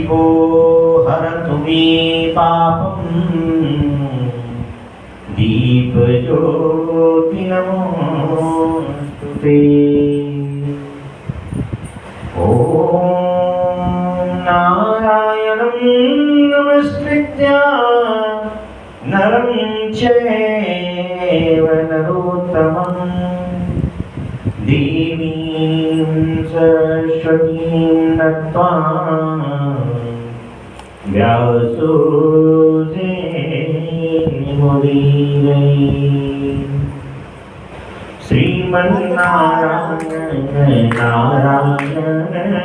शिवो हरतु मे पापम् दीपज्योति नमोस्तुते। ॐ नारायणं नमस्कृत्य नरं चैव नरोत्तमं देवीं सरस्वतीं नत्वा व्यासो श्रीमन्नारायण नारायण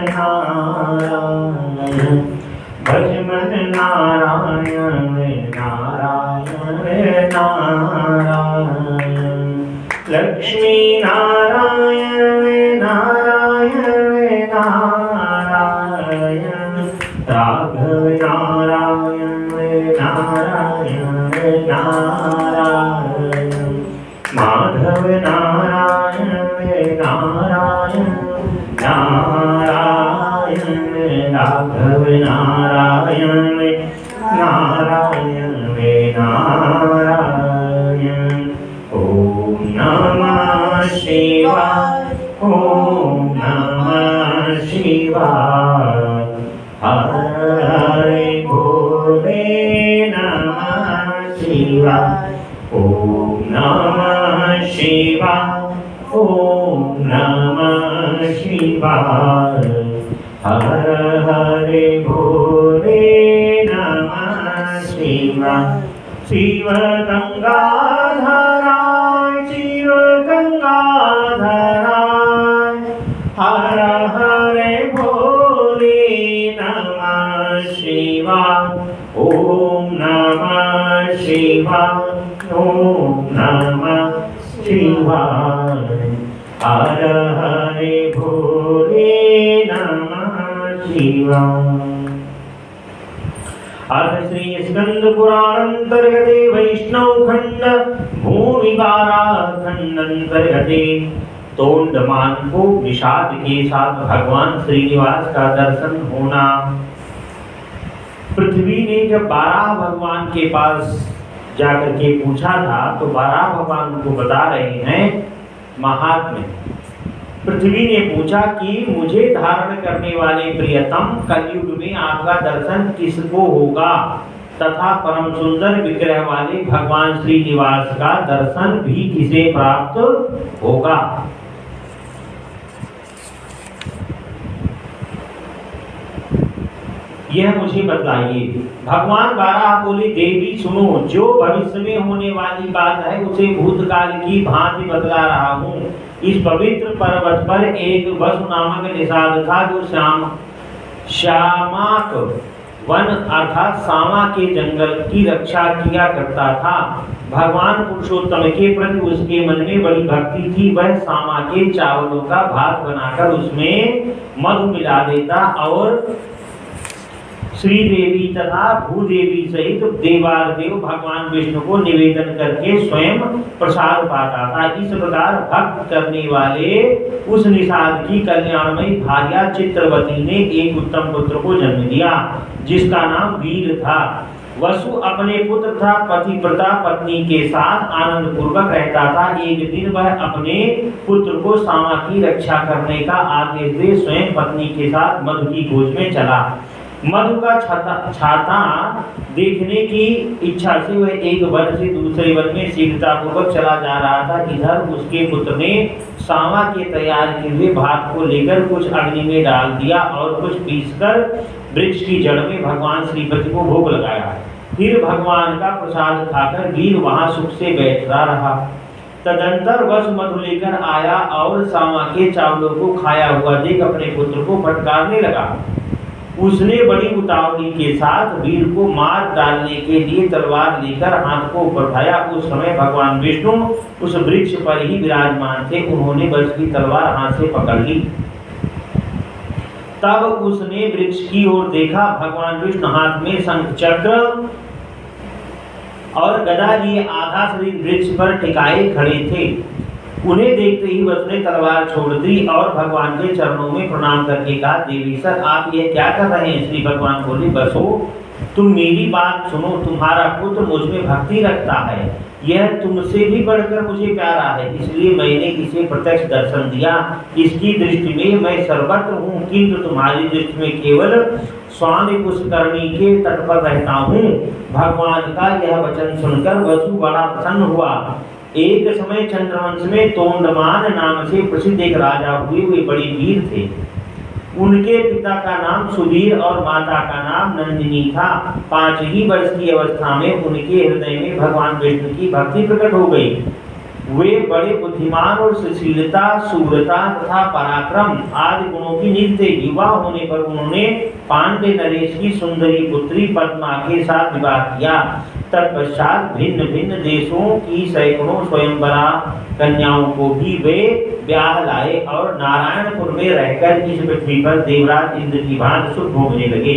नारायण भजमन नारायण नारायण नारायण लक्ष्मी नारायण नारायण नारायण राघव नारायण नारायण नारायण माधव नारायण नारायण नारायण राघव नारायण नारायण नारायण। ओम नमः शिवाय ओम नमः शिवाय हरे भोले नमः शिवाय ओम नमः शिवाय ओम नमः शिवाय हरे भोले नमः शिवाय। शिव गंगाधराय शिव गंगाधराय हर हरे भोले नमः शिवाय ओम नमः शिवाय ओम नमः शिवाय हर हरे भोले नमः शिवाय। अथ श्री स्कंद पुराणांतर्गते वैष्णव खंड भूमिवारा खंड अंतर्गते तोंडमान को विषाद के साथ भगवान श्रीनिवास का दर्शन होना। पृथ्वी ने जब बारह भगवान के पास जाकर के पूछा था तो बारह भगवान को बता रहे हैं महात्म्य। पृथ्वी ने पूछा कि मुझे धारण करने वाले प्रियतम कलयुग में आपका दर्शन किसको होगा तथा परम सुंदर विग्रह वाले भगवान श्रीनिवास का दर्शन भी किसे प्राप्त होगा। यह मुझे बतलाइए। भगवान बारह बोले देवी सुनो, जो भविष्य में होने वाली बात है उसे भूतकाल की भांति बतला रहा हूँ। इस पवित्र पर्वत पर एक वसु नामक निषाद था जो श्यामाक वन अर्थात सामा के जंगल की रक्षा किया करता था। भगवान पुरुषोत्तम के प्रति उसके मन में बड़ी भक्ति थी। वह सामा के चावलों का भात बनाकर उसमें मधु मिला देता और श्री देवी तथा भूदेवी सहित देवादेव भगवान विष्णु को निवेदन करके स्वयं प्रसाद पाता था। इस प्रकार भक्त करने वाले उस निषाद की कल्याणमयी भार्या चित्रवती ने एक उत्तम पुत्र को जन्म दिया जिसका नाम वीर था। वसु अपने पुत्र तथा पतिव्रता पत्नी के साथ आनंद पूर्वक रहता था। एक दिन वह अपने पुत्र को सामा की रक्षा करने का आदेश दे स्वयं पत्नी के साथ मधु की खोज में चला। मधु का छाता देखने की इच्छा से वह एक वन से दूसरे वन में शीघ्रता पूर्वक चला जा रहा था। इधर उसके पुत्र ने सामा के तैयार किए हुए भात को लेकर कुछ अग्नि में डाल दिया और कुछ पीसकर वृक्ष की जड़ में भगवान श्रीपति को भोग लगाया। फिर भगवान का प्रसाद खाकर वीर वहां सुख से बैठा रहा। तदंतर वसु मधु लेकर आया और सामा के चावलों को खाया हुआ देख अपने पुत्र को फटकारने लगा। उसने बड़ी उतावली के साथ वीर को मार डालने के लिए तलवार लेकर हाथ को ऊपर उठाया। उस समय भगवान विष्णु उस वृक्ष पर ही विराजमान थे। उन्होंने वज्र की तलवार हाथ से पकड़ ली। तब उसने वृक्ष की ओर देखा। भगवान विष्णु हाथ में शंख चक्र और गदा लिए आधा शरीर वृक्ष पर टिकाए खड़े थे। उन्हें देखते ही वसु ने तलवार छोड़ दी और भगवान के चरणों में प्रणाम करके कहा, देवी सर आप ये क्या कर रहे हैं? श्री भगवान बोले, वसु तुम मेरी बात सुनो, तुम्हारा पुत्र मुझ में भक्ति रखता है, यह तुमसे भी बढ़कर मुझे प्यारा है, इसलिए मैंने इसे प्रत्यक्ष दर्शन दिया। इसकी दृष्टि में मैं सर्वत्र हूँ, किंतु तुम्हारी दृष्टि में केवल स्वामी पुष्करणी के तट पर रहता हूँ। भगवान का यह वचन सुनकर वसु बड़ा प्रसन्न हुआ। एक समय चंद्रवंश में तोंडमान नाम से प्रसिद्ध एक राजा हुए, वे बड़े वीर थे। उनके पिता का नाम सुधीर और माता का नाम नंदिनी था। 5 ही वर्ष की अवस्था में उनके हृदय में भगवान विष्णु की भक्ति प्रकट हो गई। वे बड़े बुद्धिमान और सुशीलता, शूरता तथा पराक्रम आदि गुणों की निधि थे। युवा होने पर उन्होंने पांड्य नरेश की सुंदरी पुत्री पद्मा के साथ विवाह किया। तत्पश्चात भिन्न भिन्न देशों की सैकड़ों स्वयंवरा कन्याओं को भी वे ब्याह लाए और नारायणपुर में रहकर इस पृथ्वी पर देवराज इंद्र की भांति सुख भोगने लगे।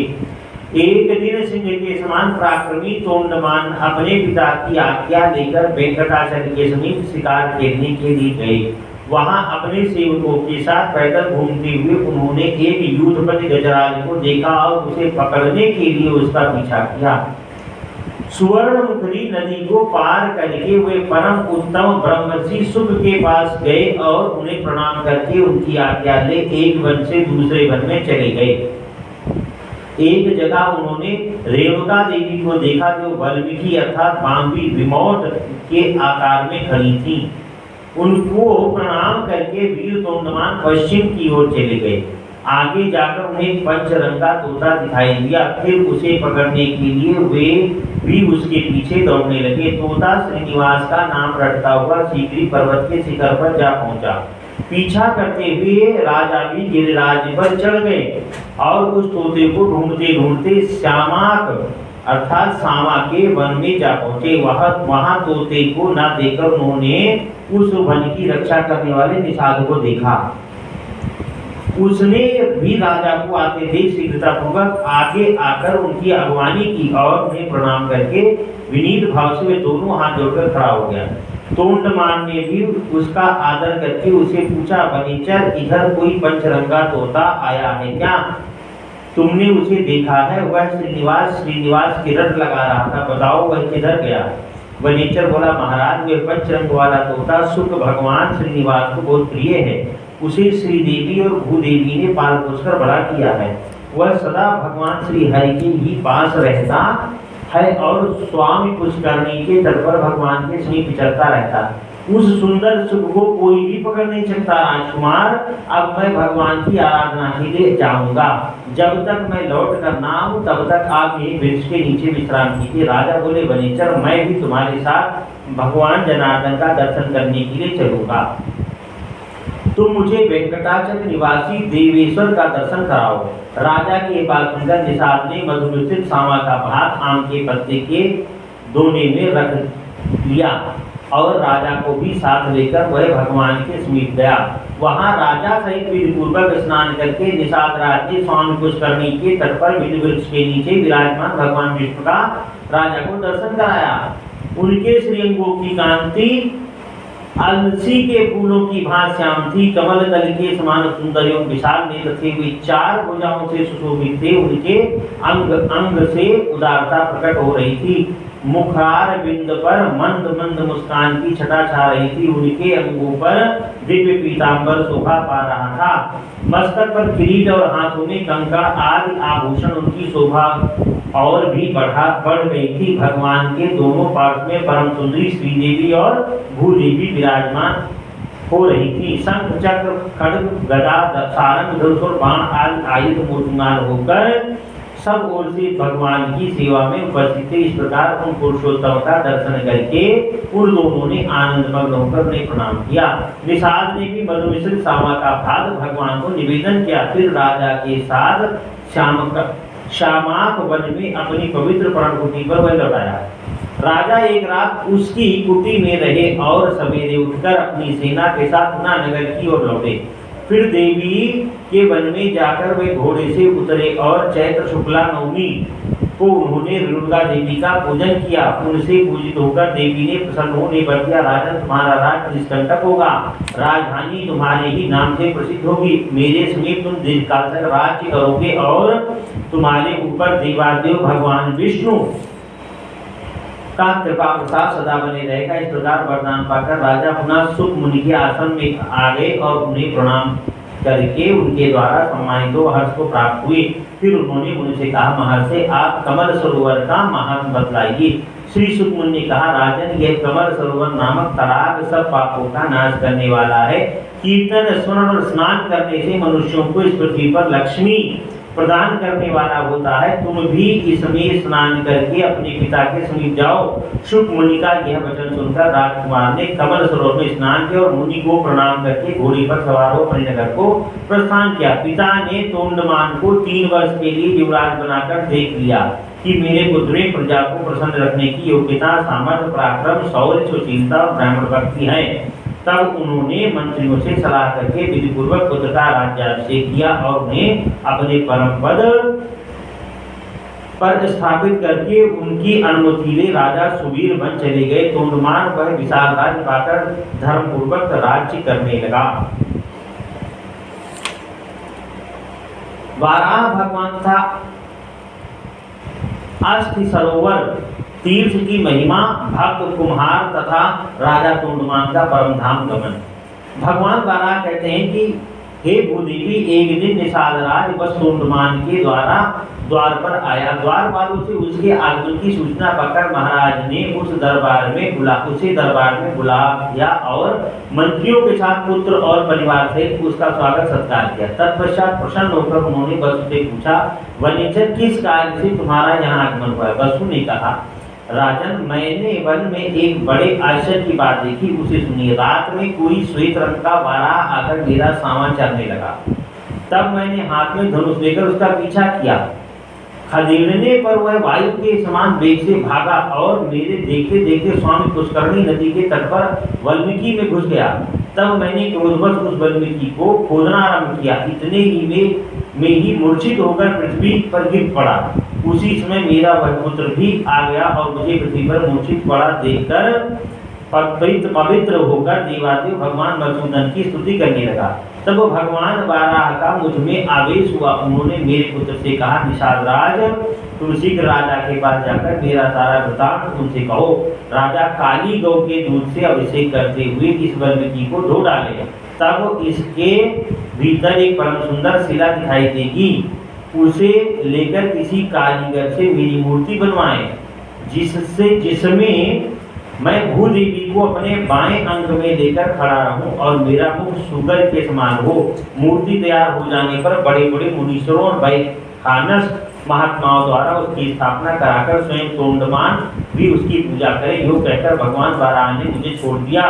एक दिन सिंह के समान पराक्रमी तोंडमान अपने पिता की आज्ञा लेकर वेंकटाचल के समीप शिकार खेलने के लिए गए। वहां अपने सेवकों के साथ पैदल घूमते हुए उन्होंने एक युद्धपति गजराज को देखा और उसे पकड़ने के लिए उसका पीछा किया। सुवर्णमुखी नदी को पार करके वे परम उत्तम ब्रह्मर्षि शुक के पास गए और उन्हें प्रणाम करके उनकी आज्ञा ले एक वन से दूसरे वन में चले गए। एक जगह उन्होंने रेणुका देवी को देखा जो वाल्मीकि अर्थात बाम्बी विमोट के आकार में खड़ी थी। उनको प्रणाम करके वीर तोंडमान पश्चिम की ओर चले गए। आगे जाकर उन्हें पंचरंगा तोता दिखाई दिया। फिर उसे पकड़ने के लिए वे भी उसके पीछे दौड़ने लगे। तोता श्रीनिवास का नाम रटता हुआ सीकरी पर्वत के शिखर पर जा पहुंचा। पीछा करते हुए राजा भी गिरिराज पर चढ़ गए और उस तोते को ढूंढते ढूंढते श्यामाक अर्थात सामा के वन में जा पहुंचे। वहां तोते को न देखकर उन्होंने उस वन की रक्षा करने वाले निषाद को देखा। उसने भी राजा को आते देख शीघ्रतापूर्वक आगे आकर उनकी अगवानी की और उन्हें प्रणाम करके विनीत भाव से वे दोनों हाथ जोड़कर खड़ा हो गया। तोंडमान ने भी उसका आदर करके उसे पूछा, वनीचर इधर कोई पंचरंगा तोता आया है क्या? तुमने उसे देखा है? वह श्रीनिवास की रट लगा रहा था, बताओ वह किधर गया? वनीचर बोला, महाराज वे पंचरंग वाला तोता शुक भगवान श्रीनिवास को बहुत प्रिय है। उसे श्रीदेवी और भूदेवी ने पाल पोसकर बड़ा किया है। वह सदा भगवान श्री हरि के ही पास रहता है और स्वामी पुष्करणी के तट पर भगवान के समीप विचरता रहता है। उस सुंदर सुख को कोई भी पकड़ नहीं सकता। राजकुमार अब मैं भगवान की आराधना के लिए जाऊंगा। जब तक मैं लौट कर ना आऊं तब तक आप यही वृक्ष के नीचे विश्राम कीजिए। राजा बोले, वनीचर मैं भी तुम्हारे साथ भगवान जनार्दन का दर्शन करने के लिए चलूंगा। तुम मुझे वेंकटाचल निवासी देवेश्वर का दर्शन कराओ। राजा की बात सुनकर निषाद ने मधुर स्थित सामा का भात आम के पत्ते के दोने में रख लिया और राजा को भी साथ लेकर वह भगवान के समीप गया। वहां राजा सहित विधि पूर्वक स्नान करके निषाद राज ने स्वामी पुष्करणी के तट पर विधि वृक्ष के नीचे विराजमान भगवान विष्णु का राजा को दर्शन कराया। उनके श्रीअंगों की कांति अलसी के फूलों की भांति श्याम थी। कमल दल के समान सुंदर एवं विशाल नेत्र थे। वे 4 भुजाओं से सुशोभित थे। उनके अंग अंग से उदारता प्रकट हो रही थी। मुखार बिंद पर मंद मंद मुस्कान की छटा छा रही थी। उनके अंगों पर दिव्य पीतांबर शोभा पा रहा था। मस्तक पर किरीट और हाथों में कंकड़ आदि आभूषण उनकी शोभा और भी बढ़ गई थी। भगवान के दोनों पार्श्व में परम सुंदरी श्रीदेवी और भूदेवी विराजमान हो रही थी। शंख चक्र खड्ग गदा सारंग धनुष और बाण आदि आयुध मूर्तिमान होकर सब ओर से भगवान की सेवा में उपस्थित थे। इस प्रकार उन पुरुषोत्तम का दर्शन करके उन दोनों ने आनंद मग्न होकर उन्हें प्रणाम किया। निषाद ने भी मधु मिश्रित सामा का भाग भगवान को निवेदन किया। फिर राजा के साथ श्यामाक वन में अपनी पवित्र पर्णकुटी पर वह लौटाया। राजा एक रात उसकी कुटी में रहे और सवेरे उठकर अपनी सेना के साथ पुनः नगर की ओर लौटे। फिर देवी के वन में जाकर वे घोड़े से उतरे और चैत्र शुक्ला नवमी को उन्होंने रेणुका देवी का पूजन किया। उनसे पूजित होकर देवी ने प्रसन्न होने पर दिया, राजन तुम्हारा राज निष्कंटक होगा, राजधानी तुम्हारे ही नाम से प्रसिद्ध होगी, मेरे समीप तुम दीर्घकाल तक राज्य करोगे और तुम्हारे ऊपर देवादेव भगवान विष्णु का कृपा प्रसाद सदा बने रहेगा। इस प्रकार वरदान पाकर राजा पुनः सुख मुनि के आश्रम में आ गए और उन्हें प्रणाम करके उनके द्वारा सम्मानित हो हर्ष को प्राप्त हुए। फिर उन्होंने उनसे कहा, महर्षि आप कमल सरोवर का महात्म बतलाइए। श्री सुख मुनि ने कहा, राजन यह कमल सरोवर नामक तड़ाग सब पापों का नाश करने वाला है। कीर्तन स्मरण और स्नान करने से मनुष्यों को इस पृथ्वी पर लक्ष्मी प्रदान करने वाला होता है। तुम भी इसमें स्नान करके अपने पिता के समीप जाओ। शुक मुनि का यह वचन सुनकर राजकुमार ने कमल सरोवर में स्नान किया और मुनि को प्रणाम करके घोड़े पर सवार हो अपने नगर को प्रस्थान किया। पिता ने तोंडमान को 3 वर्ष के लिए युवराज बनाकर देख लिया कि मेरे पुत्र में प्रजा को प्रसन्न रखने की योग्यता, सामर्थ्य, पराक्रम, शौर्य, सुशीलता और ब्राह्मण भक्ति है। तब उन्होंने मंत्रियों से सलाह करके विधिपूर्वक पुत्र का राज्याभिषेक किया और उन्हें अपने परम पद पर स्थापित करके उनकी अनुमति ले राजा सुवीर बन चले गए। तोंडमान वह विशाल राज्य पाकर धर्मपूर्वक राज्य करने लगा। वाराह भगवान था अस्थि सरोवर तीर्थ की महिमा, भक्त कुम्हार तथा राजा तोंडमान का परम धाम गमन। भगवान वाराह कहते हैं कि हे भूदेवी, एक दिन निषाद राज बस तोंडमान के द्वार पर आया। द्वार वालों से उसके आगमन की सूचना पाकर महाराज ने उसे दरबार में बुलाया और मंत्रियों के साथ पुत्र और परिवार से उसका स्वागत सत्कार किया। तत्पश्चात प्रसन्न होकर उन्होंने वसु से पूछा, वनिजर किस कार्य से तुम्हारा यहाँ आगमन हुआ? वसु ने कहा, राजन मैंने वन में एक बड़े आश्चर्य की बात देखी, उसे सुनिए। रात में कोई श्वेत रंग का वाराह आकर मेरा सामान चरने लगा। तब मैंने हाथ में धनुष लेकर उसका पीछा किया। खदेड़ने पर वह वायु के समान वेग से भागा और मेरे देखते देखते स्वामी पुष्करणी नदी के तट पर वाल्मीकि में घुस गया। तब मैंने क्रोधवश उस वाल्मीकि को खोदना आरंभ किया। इतने ही में ही मूर्छित होकर पृथ्वी पर गिर पड़ा। उसी समय मेरा वह पुत्र भी आ गया और मुझे पृथ्वी पर मूर्छित पड़ा देखकर पवित्र होकर देवादेव भगवान मधुसूदन की स्तुति करने लगा। तब भगवान वाराह का मुझ में आवेश हुआ। उन्होंने मेरे पुत्र से कहा, निषाद राज, तुम शीघ्र राजा के पास जाकर मेरा सारा वृतांत उनसे कहो। राजा काली गौ के दूध से अभिषेक करते हुए इस वाल्मीकि को धो डाले, तब इसके भीतर एक परम सुंदर शिला दिखाई देगी। उसे लेकर किसी कारीगर से मेरी मूर्ति बनवाएं, जिसमें मैं भूदेवी को अपने बाएं अंग में लेकर खड़ा रहूं और मेरा मुख सुगर के समान हो। मूर्ति तैयार हो जाने पर बड़े बड़े मुनीश्वरों और वैखानस महात्माओं द्वारा उसकी स्थापना कराकर स्वयं तोंडमान भी उसकी पूजा करे। यूँ कहकर भगवान वाराह ने मुझे छोड़ दिया।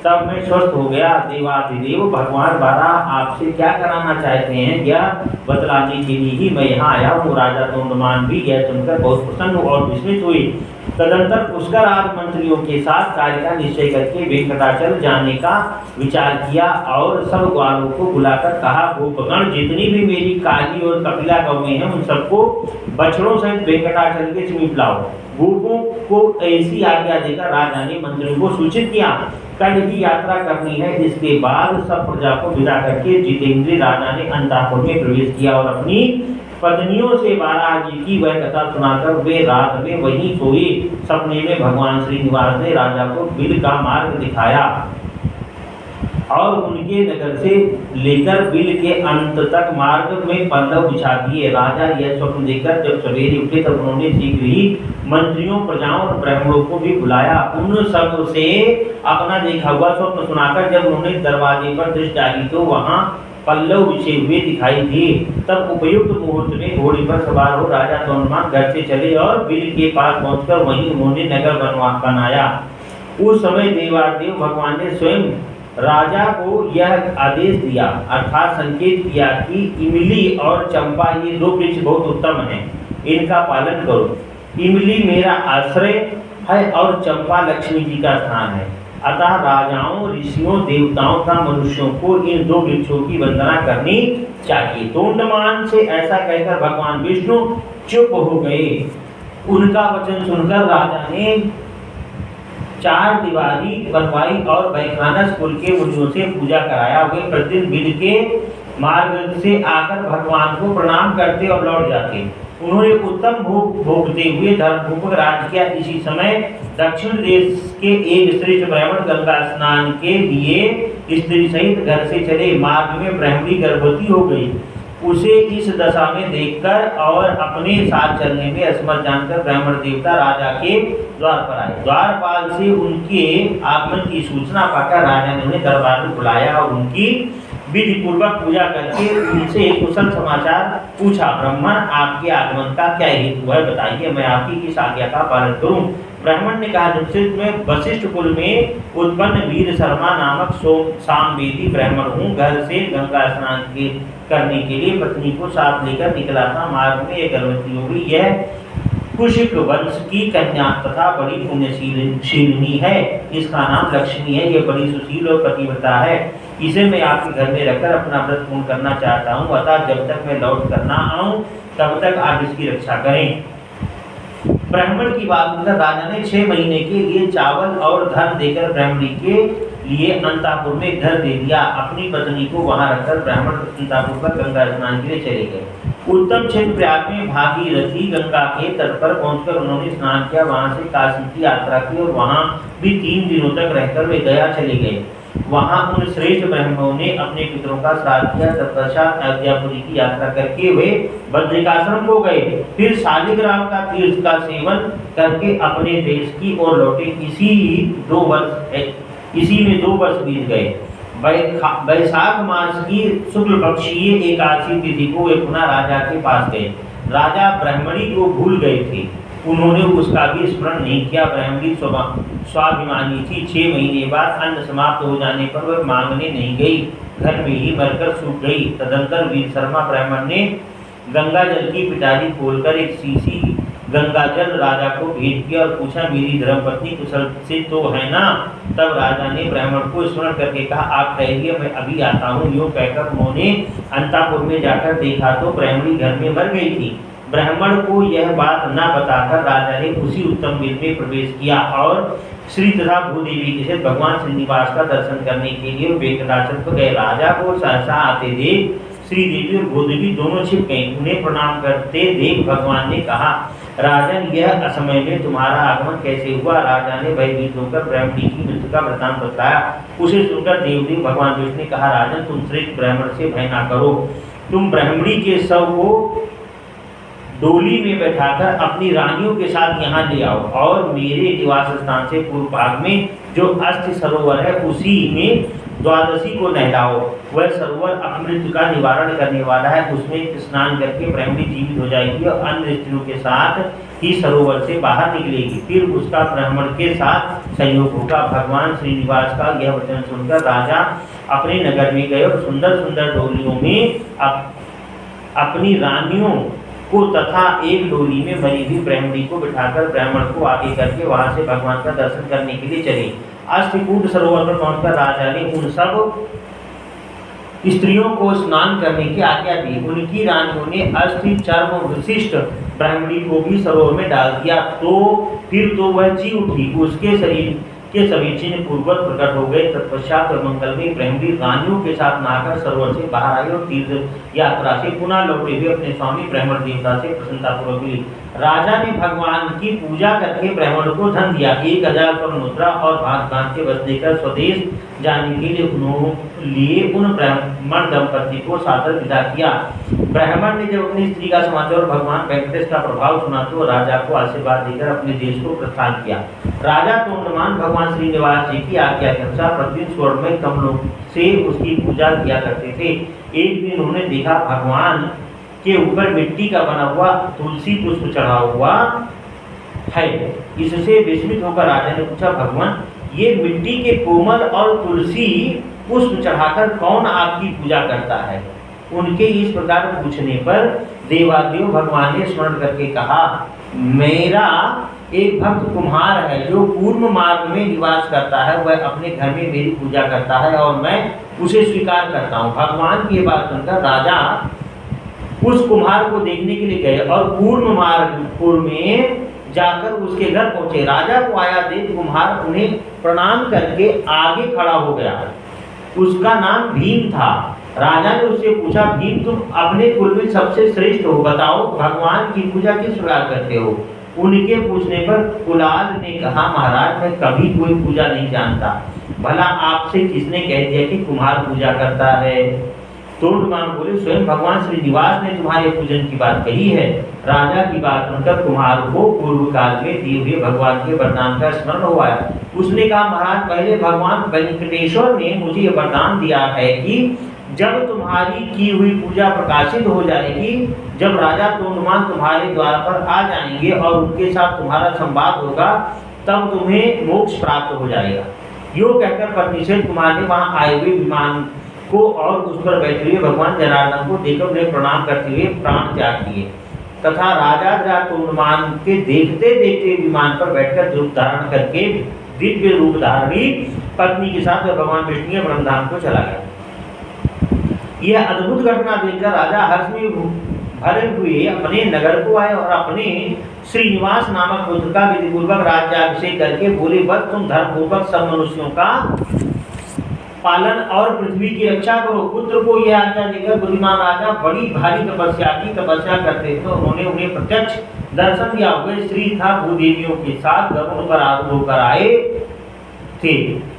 तब मैं स्वस्थ हो गया। देवाधिदेव भगवान वाराह आपसे क्या कराना चाहते हैं, यह बतलाने के लिए ही मैं यहाँ आया हूँ। राजा तोंडमान भी यह सुनकर बहुत प्रसन्न और विस्मित हुए। तदंतर पुष्कर आदि मंत्रियों के साथ कार्य का निश्चय करके वेंकटाचल जाने का विचार किया और सब ग्वालों को बुलाकर कहा, गोपगण जितनी भी मेरी काली और कपिला गौएं हैं उन सबको बछड़ों सहित वेंकटाचल के समीप लाओ। गोपों को ऐसी आज्ञा देकर राजा ने मंत्रियों को सूचित किया, कल ही यात्रा करनी है। इसके बाद सब प्रजा को विदा करके जितेंद्र राजा ने अंतःपुर में प्रवेश किया और अपनी पत्नियों से वाराह जी की वह कथा सुनाकर वे रात में वहीं सोए। सपने में भगवान श्रीनिवास ने राजा को बिल का मार्ग दिखाया और उनके नगर से लेकर बिल के अंत तक मार्ग में पल्लव बिछा दिए। राजा यह स्वप्न देखकर जब सवेरे उठे तब उन्होंने शीघ्र ही मंत्रियों, प्रजाओं और ब्राह्मणों को भी बुलाया। उन सब से अपना देखा हुआ स्वप्न सुनाकर जब उन्होंने दरवाजे पर दृष्टि डाली तो वहां पल्लव बिछे हुए दिखाई दिए। तब उपयुक्त मुहूर्त में घोड़े पर सवार हो राजा तोंडमान घर से चले और बिल के पास पहुंचकर वहीं उन्होंने नगर बनाया। उस समय देवादेव भगवान ने स्वयं राजा को यह आदेश दिया, अर्थात संकेत किया कि इमली और चंपा ये 2 वृक्ष बहुत उत्तम हैं, इनका पालन करो। इमली मेरा आश्रय है और चंपा लक्ष्मी जी का स्थान है। अतः राजाओं, ऋषियों, देवताओं का मनुष्यों को इन 2 वृक्षों की वंदना करनी चाहिए। तोंडमान से ऐसा कहकर भगवान विष्णु चुप हो गए। उनका वचन सुनकर राजा ने 4 दीवारी बनवाई और वैखानस कुल के मुनियों से पूजा कराया। वे प्रतिदिन विधि के मार्ग से आकर भगवान को प्रणाम करते और लौट जाते। उन्होंने उत्तम भोग भोगते हुए धर्मपूर्वक राज्य किया। इसी समय दक्षिण देश के एक श्रेष्ठ ब्राह्मण गंगा स्नान के लिए स्त्री सहित घर से चले। मार्ग में ब्राह्मणी गर्भवती हो गई। उसे इस दशा में देखकर और अपने साथ चलने में असमर्थ जानकर ब्राह्मण देवता राजा के द्वार पर आए। द्वारपाल से उनके आगमन की सूचना पाकर राजा ने उन्हें दरबार में बुलाया और उनकी विधि पूर्वक पूजा करके उनसे कुशल समाचार पूछा। ब्राह्मण, आपके आगमन का क्या हेतु है, बताइए, मैं आपकी किस आज्ञा का पालन करूं। ब्राह्मण ने कहा, निश्चित में वशिष्ठ कुल में उत्पन्न वीर शर्मा नामक सामवेदी ब्राह्मण हूँ। घर से गंगा स्नान करने के लिए पत्नी को साथ लेकर निकला था। मार्ग में एक गर्भवती हो गई। यह कुशिक वंश की कन्या तथा बड़ी पुण्यशीलिनी है। इसका नाम लक्ष्मी है। यह बड़ी सुशील और पतिव्रता है। इसे मैं आपके घर में रखकर अपना व्रत पूर्ण करना चाहता हूँ। अतः जब तक मैं लौट कर ना आऊँ तब तक आप इसकी रक्षा करें। ब्राह्मण की बात सुनकर राजा ने 6 महीने के लिए चावल और धन देकर ब्राह्मणी के लिए अंतापुर में घर दे दिया। अपनी पत्नी को वहां रखकर ब्राह्मण अंतापुर पर गंगा स्नान के लिए चले गए। उत्तम क्षेत्र प्रयाग में भागीरथी गंगा के तट पर पहुंचकर उन्होंने स्नान किया। वहां से काशी की यात्रा की और वहां भी 3 दिनों तक रहकर वे गया चले गए। वहां उन श्रेष्ठ ब्राह्मणों ने अपने पितरों का श्राद्ध किया। तत्पश्चात अयोध्यापुरी की यात्रा करके वे बद्रिकाश्रम को गए। फिर शालिग्राम का तीर्थ का सेवन करके अपने देश की ओर लौटे। इसी में 2 वर्ष बीत गए। वैशाख मास की शुक्ल पक्षीय एकादशी तिथि को वे पुनः राजा के पास गए। राजा ब्राह्मणी को भूल गए थे। उन्होंने उसका भी स्मरण नहीं किया। ब्राह्मणी स्वाभिमानी थी। 6 महीने बाद अन्न समाप्त हो जाने पर वह मांगने नहीं गई, घर में ही मरकर सूख गई। तदंतर वीर शर्मा ब्राह्मण ने गंगा जल की पिटारी खोलकर एक सीसी गंगा जल राजा को भेंट किया और पूछा, मेरी धर्मपत्नी कुशल से तो है ना। तब राजा ने ब्राह्मण को स्मरण करके कहा, आप ठहरिए, मैं अभी आता हूँ। यूँ कहकर उन्होंने अंतापुर में जाकर देखा तो ब्राह्मणी घर में मर गई थी। ब्राह्मण को यह बात न बताकर राजा ने उसी उत्तम वीर में प्रवेश किया और श्री तथा भूदेवी के साथ भगवान श्रीनिवास का दर्शन करने के लिए वेंकटाचल पर गए। राजा को सहसा आते देख श्रीदेवी और भूदेवी दोनों छिप गईं। उन्हें प्रणाम करते देख भगवान ने कहा, राजन, यह असमय में तुम्हारा आगमन कैसे हुआ। राजा ने भयभीत होकर ब्राह्मणी की मृत्यु का वृत्तांत बताया। उसे सुनकर देवदेव भगवान विष्णु ने कहा, राजन, तुम श्रेष्ठ ब्राह्मण से भय ना करो। तुम ब्राह्मणी के शव को डोली में बैठाकर अपनी रानियों के साथ यहाँ ले आओ और मेरे निवास स्थान से पूर्व भाग में जो अस्थि सरोवर है उसी में द्वादशी को नहलाओ। वह सरोवर अपमृत्यु का निवारण करने वाला है। उसमें स्नान करके ब्राह्मणी जीवित हो जाएगी और अन्य स्त्रियों के साथ ही सरोवर से बाहर निकलेगी। फिर उसका ब्राह्मण के साथ संयोग होगा। भगवान श्रीनिवास का यह वचन सुनकर राजा अपने नगर में गए और सुंदर सुंदर डोलियों में अपनी रानियों को तथा एक डोली में बनी हुई ब्राह्मणी को बिठाकर ब्राह्मण को आगे करके वहां से भगवान का दर्शन करने के लिए चले। अस्थिकूट सरोवर पर पहुंचकर राजा ने उन सब स्त्रियों को स्नान करने की आज्ञा दी। उनकी रानियों ने अस्थि चर्म विशिष्ट ब्राह्मणी को भी सरोवर में डाल दिया। फिर तो वह जी उठी। उसके शरीर के सभी चिन्ह पूर्वक प्रकट हो गए। तत्पश्चात मंगल में ब्राह्मणी रानियों के साथ नहाकर सरोवर से बाहर आई और तीर्थ यात्रा से पुनः लौटे हुए अपने स्वामी ब्राह्मण देवता से प्रसन्नतापूर्वक मिली। राजा ने भगवान की पूजा करके ब्राह्मण को धन दिया। 1000 स्वर्ण मुद्रा और भात भात के वस्त्र देकर स्वदेश जाने के लिए उन ब्राह्मण दंपति को सादर विदा किया। ब्राह्मण ने जब अपनी स्त्री का समाचार और भगवान वेंकटेश का प्रभाव सुना तो राजा को आशीर्वाद देकर अपने देश को प्रस्थान किया। राजा तोंडमान भगवान श्रीनिवास जी की आज्ञा के अनुसार प्रतिदिन स्वर्णमय कमलों से उसकी पूजा किया करते थे। एक दिन उन्होंने देखा भगवान के ऊपर मिट्टी का बना हुआ तुलसी पुष्प चढ़ा हुआ है। इससे विस्मित होकर राजा ने पूछा, भगवान, ये मिट्टी के कोमल और तुलसी पुष्प चढ़ाकर कौन आपकी पूजा करता है। उनके इस प्रकार पूछने पर देवादेव भगवान ने स्मरण करके कहा, मेरा एक भक्त कुम्हार है जो पूर्व मार्ग में निवास करता है। वह अपने घर में मेरी पूजा करता है और मैं उसे स्वीकार करता हूँ। भगवान की बात सुनकर राजा उस कुम्हार को देखने के लिए गए और पूर्व में जाकर उसके घर पहुंचे। राजा को आया देख कुम्हार उन्हें प्रणाम करके आगे खड़ा हो गया। उसका नाम भीम था। राजा ने उससे पूछा, भीम तुम अपने कुल में सबसे श्रेष्ठ हो, बताओ भगवान की पूजा किस प्रकार करते हो? उनके पूछने पर कुलाल ने कहा, महाराज मैं कभी कोई पूजा नहीं जानता, भला आपसे किसने कह दिया कि कुम्हार पूजा करता है? तोंडमान बोले, स्वयं भगवान श्रीनिवास ने तुम्हारे पूजन की बात कही है। राजा की बात सुनकर कुम्हार को पूर्व काल में दिए हुए भगवान के वरदान का स्मरण हुआ। उसने कहा, महाराज पहले भगवान वेंकटेश्वर ने मुझे यह वरदान दिया है कि जब तुम्हारी की हुई पूजा प्रकाशित हो जाएगी, जब राजा तोंडमान तुम्हारे द्वार पर आ जाएंगे और उनके साथ तुम्हारा संवाद होगा, तब तुम्हें मोक्ष प्राप्त हो जाएगा। यो कहकर पत्नीसेन कुमार ने वहां आए हुए विमान को और उस पर बैठे हुए भगवान जनार्दन को देखकर उन्हें प्रणाम करते हुए प्राण त्याग दिए तथा राजा तोंडमान के देखते देखते विमान पर बैठकर रूप धारण करके दिव्य रूप धारणी पत्नी के साथ भगवान विष्णु के ब्रह्मधाम को चला गया। यह अद्भुत घटना देखकर राजा हर्ष में भरे हुए अपने नगर को आए और अपने श्रीनिवास नामक पुत्र का विधिपूर्वक राज्याभिषेक करके बोले, बस तुम धर्मपूर्वक सब मनुष्यों का पालन और पृथ्वी की रक्षा करो। पुत्र को यह आज्ञा देकर बुद्धिमान राजा बड़ी भारी तपस्या करते थे। उन्होंने उन्हें प्रत्यक्ष दर्शन दिया। वे श्री तथा भूदेवियों के साथ गरुड़ पर आरूढ़ होकर आए थे।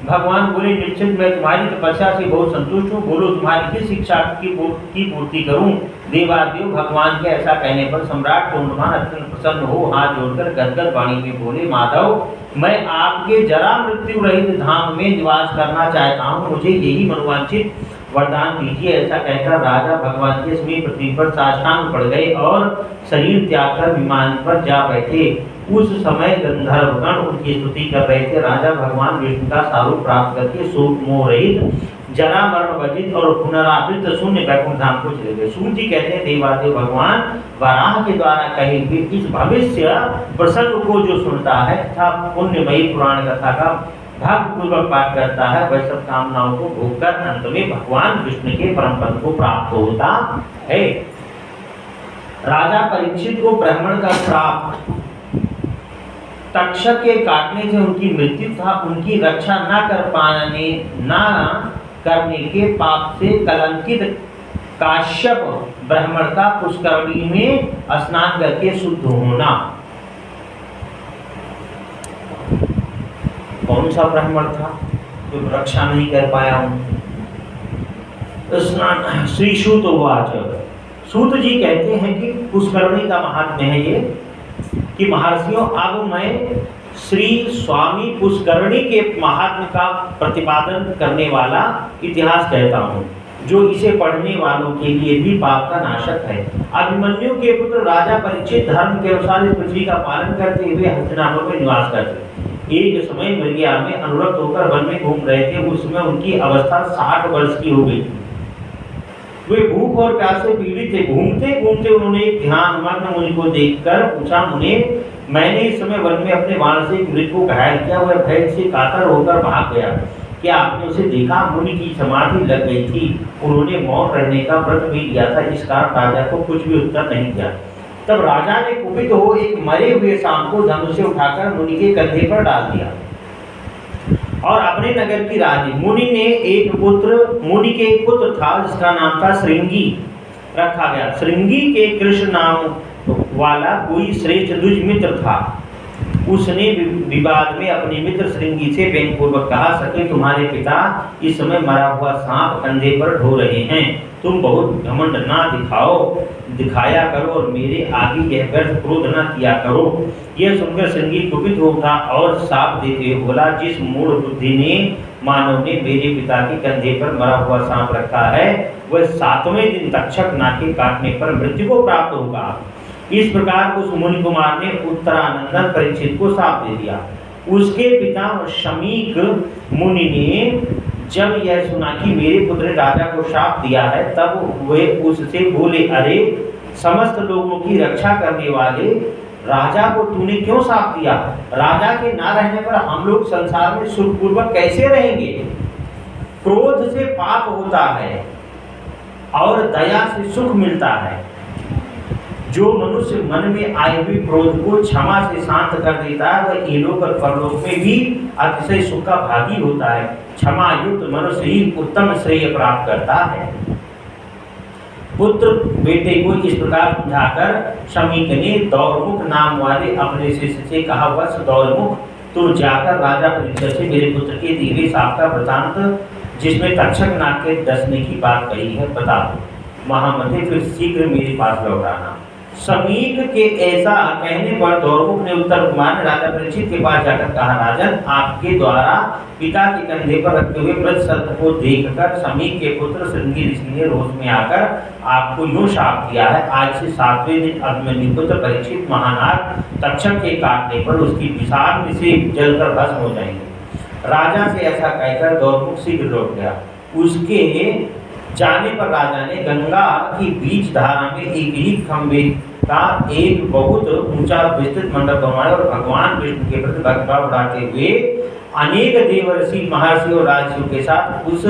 भगवान बोले, निश्चित मैं तुम्हारी तपस्या से बहुत संतुष्ट हूँ, बोलो तुम्हारी किस इच्छा की पूर्ति करूं? देवादेव भगवान के ऐसा कहने पर सम्राट तोंडमान अत्यंत प्रसन्न हो हाथ जोड़कर गदगद वाणी में बोले, माधव मैं आपके जरा मृत्यु रहित धाम में निवास करना चाहता हूँ, मुझे यही मनोवांछित वरदान दीजिए। ऐसा कहकर राजा भगवान के समीप पृथ्वी पर साष्टांग पड़ गए और शरीर त्याग कर विमान पर जा बैठे। उस समय गंधर्वगण उनकी स्तुति कर रहे थे। राजा भगवान विष्णु का स्वरूप प्राप्त करके शोक मोह रहित, जरा मरण वर्जित और पुनरावृत शून्य वैकुंठ धाम को चले गए। सूत जी कहते हैं, देवादेव भगवान वराह के द्वारा कहे हुए इस भविष्य प्रसंग को जो सुनता है तथा पुण्यमयी पुराण कथा का भक्ति पूर्वक पाठ करता है, वह सब कामनाओं को भोग कर अंत में भगवान विष्णु के परम पद को प्राप्त होता है। राजा परीक्षित को ब्राह्मण का श्राप तक्षक के काटने से उनकी मृत्यु था। उनकी रक्षा न करने के पाप से कलंकित काश्यप ब्राह्मण का पुष्करणी में स्नान करके शुद्ध होना। कौन सा ब्राह्मण था जो रक्षा नहीं कर पाया? स्नान श्री सूत उवाच। सूत जी कहते हैं कि पुष्करणी का महात्म्य है ये कि महर्षियों, अब मैं श्री स्वामी पुष्करणी के महात्म्य का प्रतिपादन करने वाला इतिहास कहता हूँ, जो इसे पढ़ने वालों के लिए भी पाप का नाशक है। अभिमन्यु के पुत्र राजा परीक्षित धर्म के अनुसार इस पृथ्वी का पालन करते हुए हस्तिनापुर में निवास करते। एक समय मृगया में अनुरक्त होकर वन में घूम रहे थे। उस समय उनकी अवस्था 60 वर्ष की हो गई। वे भूख और प्यास से पीड़ित थे। घूमते घूमते उन्होंने एक ध्यानमग्न मुनि को देखकर पूछा, मुने मैंने इस समय वन में अपने बाण से एक मृग को घायल किया, वह भय से कातर होकर भाग गया, क्या आपने उसे देखा? मुनि की समाधि लग गई थी। उन्होंने मौन रहने का व्रत भी लिया था, इस कारण राजा को कुछ भी उत्तर नहीं दिया। तब राजा ने कुपित हो एक मरे हुए सांप को धनुष से उठाकर मुनि के कंधे पर डाल दिया और अपने नगर की रानी मुनि के एक पुत्र था जिसका नाम था श्रृंगी रखा गया। श्रृंगी के कृष्ण नाम वाला कोई श्रेष्ठ द्विज मित्र था। उसने विवाद में अपने मित्र श्रृंगी से व्यंगपूर्वक कहा, सके तुम्हारे पिता इस समय मरा हुआ सांप कंधे पर ढो रहे हैं, तुम बहुत घमंड ना दिखाया करो और मेरे आगे यह व्यर्थ क्रोध न किया करो। यह सुनकर श्रृंगी कुपित हो उठा और शाप देते हुए बोला, जिस मूढ़ बुद्धि ने मानव ने मेरे पिता के कंधे पर मरा हुआ सांप रखा है, वह 7वें दिन तक्षक नाके काटने पर मृत्यु को प्राप्त होगा। इस प्रकार उस मुनि कुमार ने उत्तरानंदन परीक्षित को शाप दे दिया। उसके पिता शमीक मुनि ने जब यह सुना कि मेरे पुत्र ने राजा को शाप दिया है, तब वे उससे बोले, अरे समस्त लोगों की रक्षा करने वाले राजा को तूने क्यों शाप दिया? राजा के ना रहने पर हम लोग संसार में सुखपूर्वक कैसे रहेंगे? क्रोध से पाप होता है और दया से सुख मिलता है। जो मनुष्य मन में आए हुए क्रोध को क्षमा से शांत कर देता है वह इहलोक और परलोक में भी अतिशय सुख का भागी होता है। क्षमा युक्त मनुष्य ही उत्तम श्रेय प्राप्त करता है। पुत्र बेटे को इस प्रकार समझाकर शमीक ने दौड़मुख नाम वाले अपने शिष्य से कहा, वत्स दौड़मुख, तुम जाकर राजा परीक्षित से मेरे पुत्र के दिए शाप का वृतांत जिसमें तक्षक नाग के डसने की बात कही है बता दो। महामंत्री फिर शीघ्र मेरे पास लौट आना। शमीक के ऐसा कहने पर दौड़मुख ने उत्तर कुमार राजा परीक्षित के पास जाकर कहा, राजन, आपके द्वारा पिता के कंधे पर रखे हुए वृद्ध सर्प को देखकर शमीक के पुत्र श्रृंगी ऋषि ने रोष में आकर आपको यूं शाप दिया है, आज से 7वें दिन अभिमन्यु पुत्र परीक्षित महानाग तक्षक के काटने पर उसकी विषाग्नि से जलकर भस्म हो जाएंगे। राजा से ऐसा कहकर दौड़मुख शीघ्र लौट गया। उसके जाने पर राजा ने गंगा की बीच धारा में एक ही खंभे का एक बहुत ऊंचा विस्तृत मंडप बनवाया और भगवान विष्णु के प्रति भक्तिभाव बढ़ाते हुए अनेक देवर्षि महर्षि और राजर्षियों के साथ उस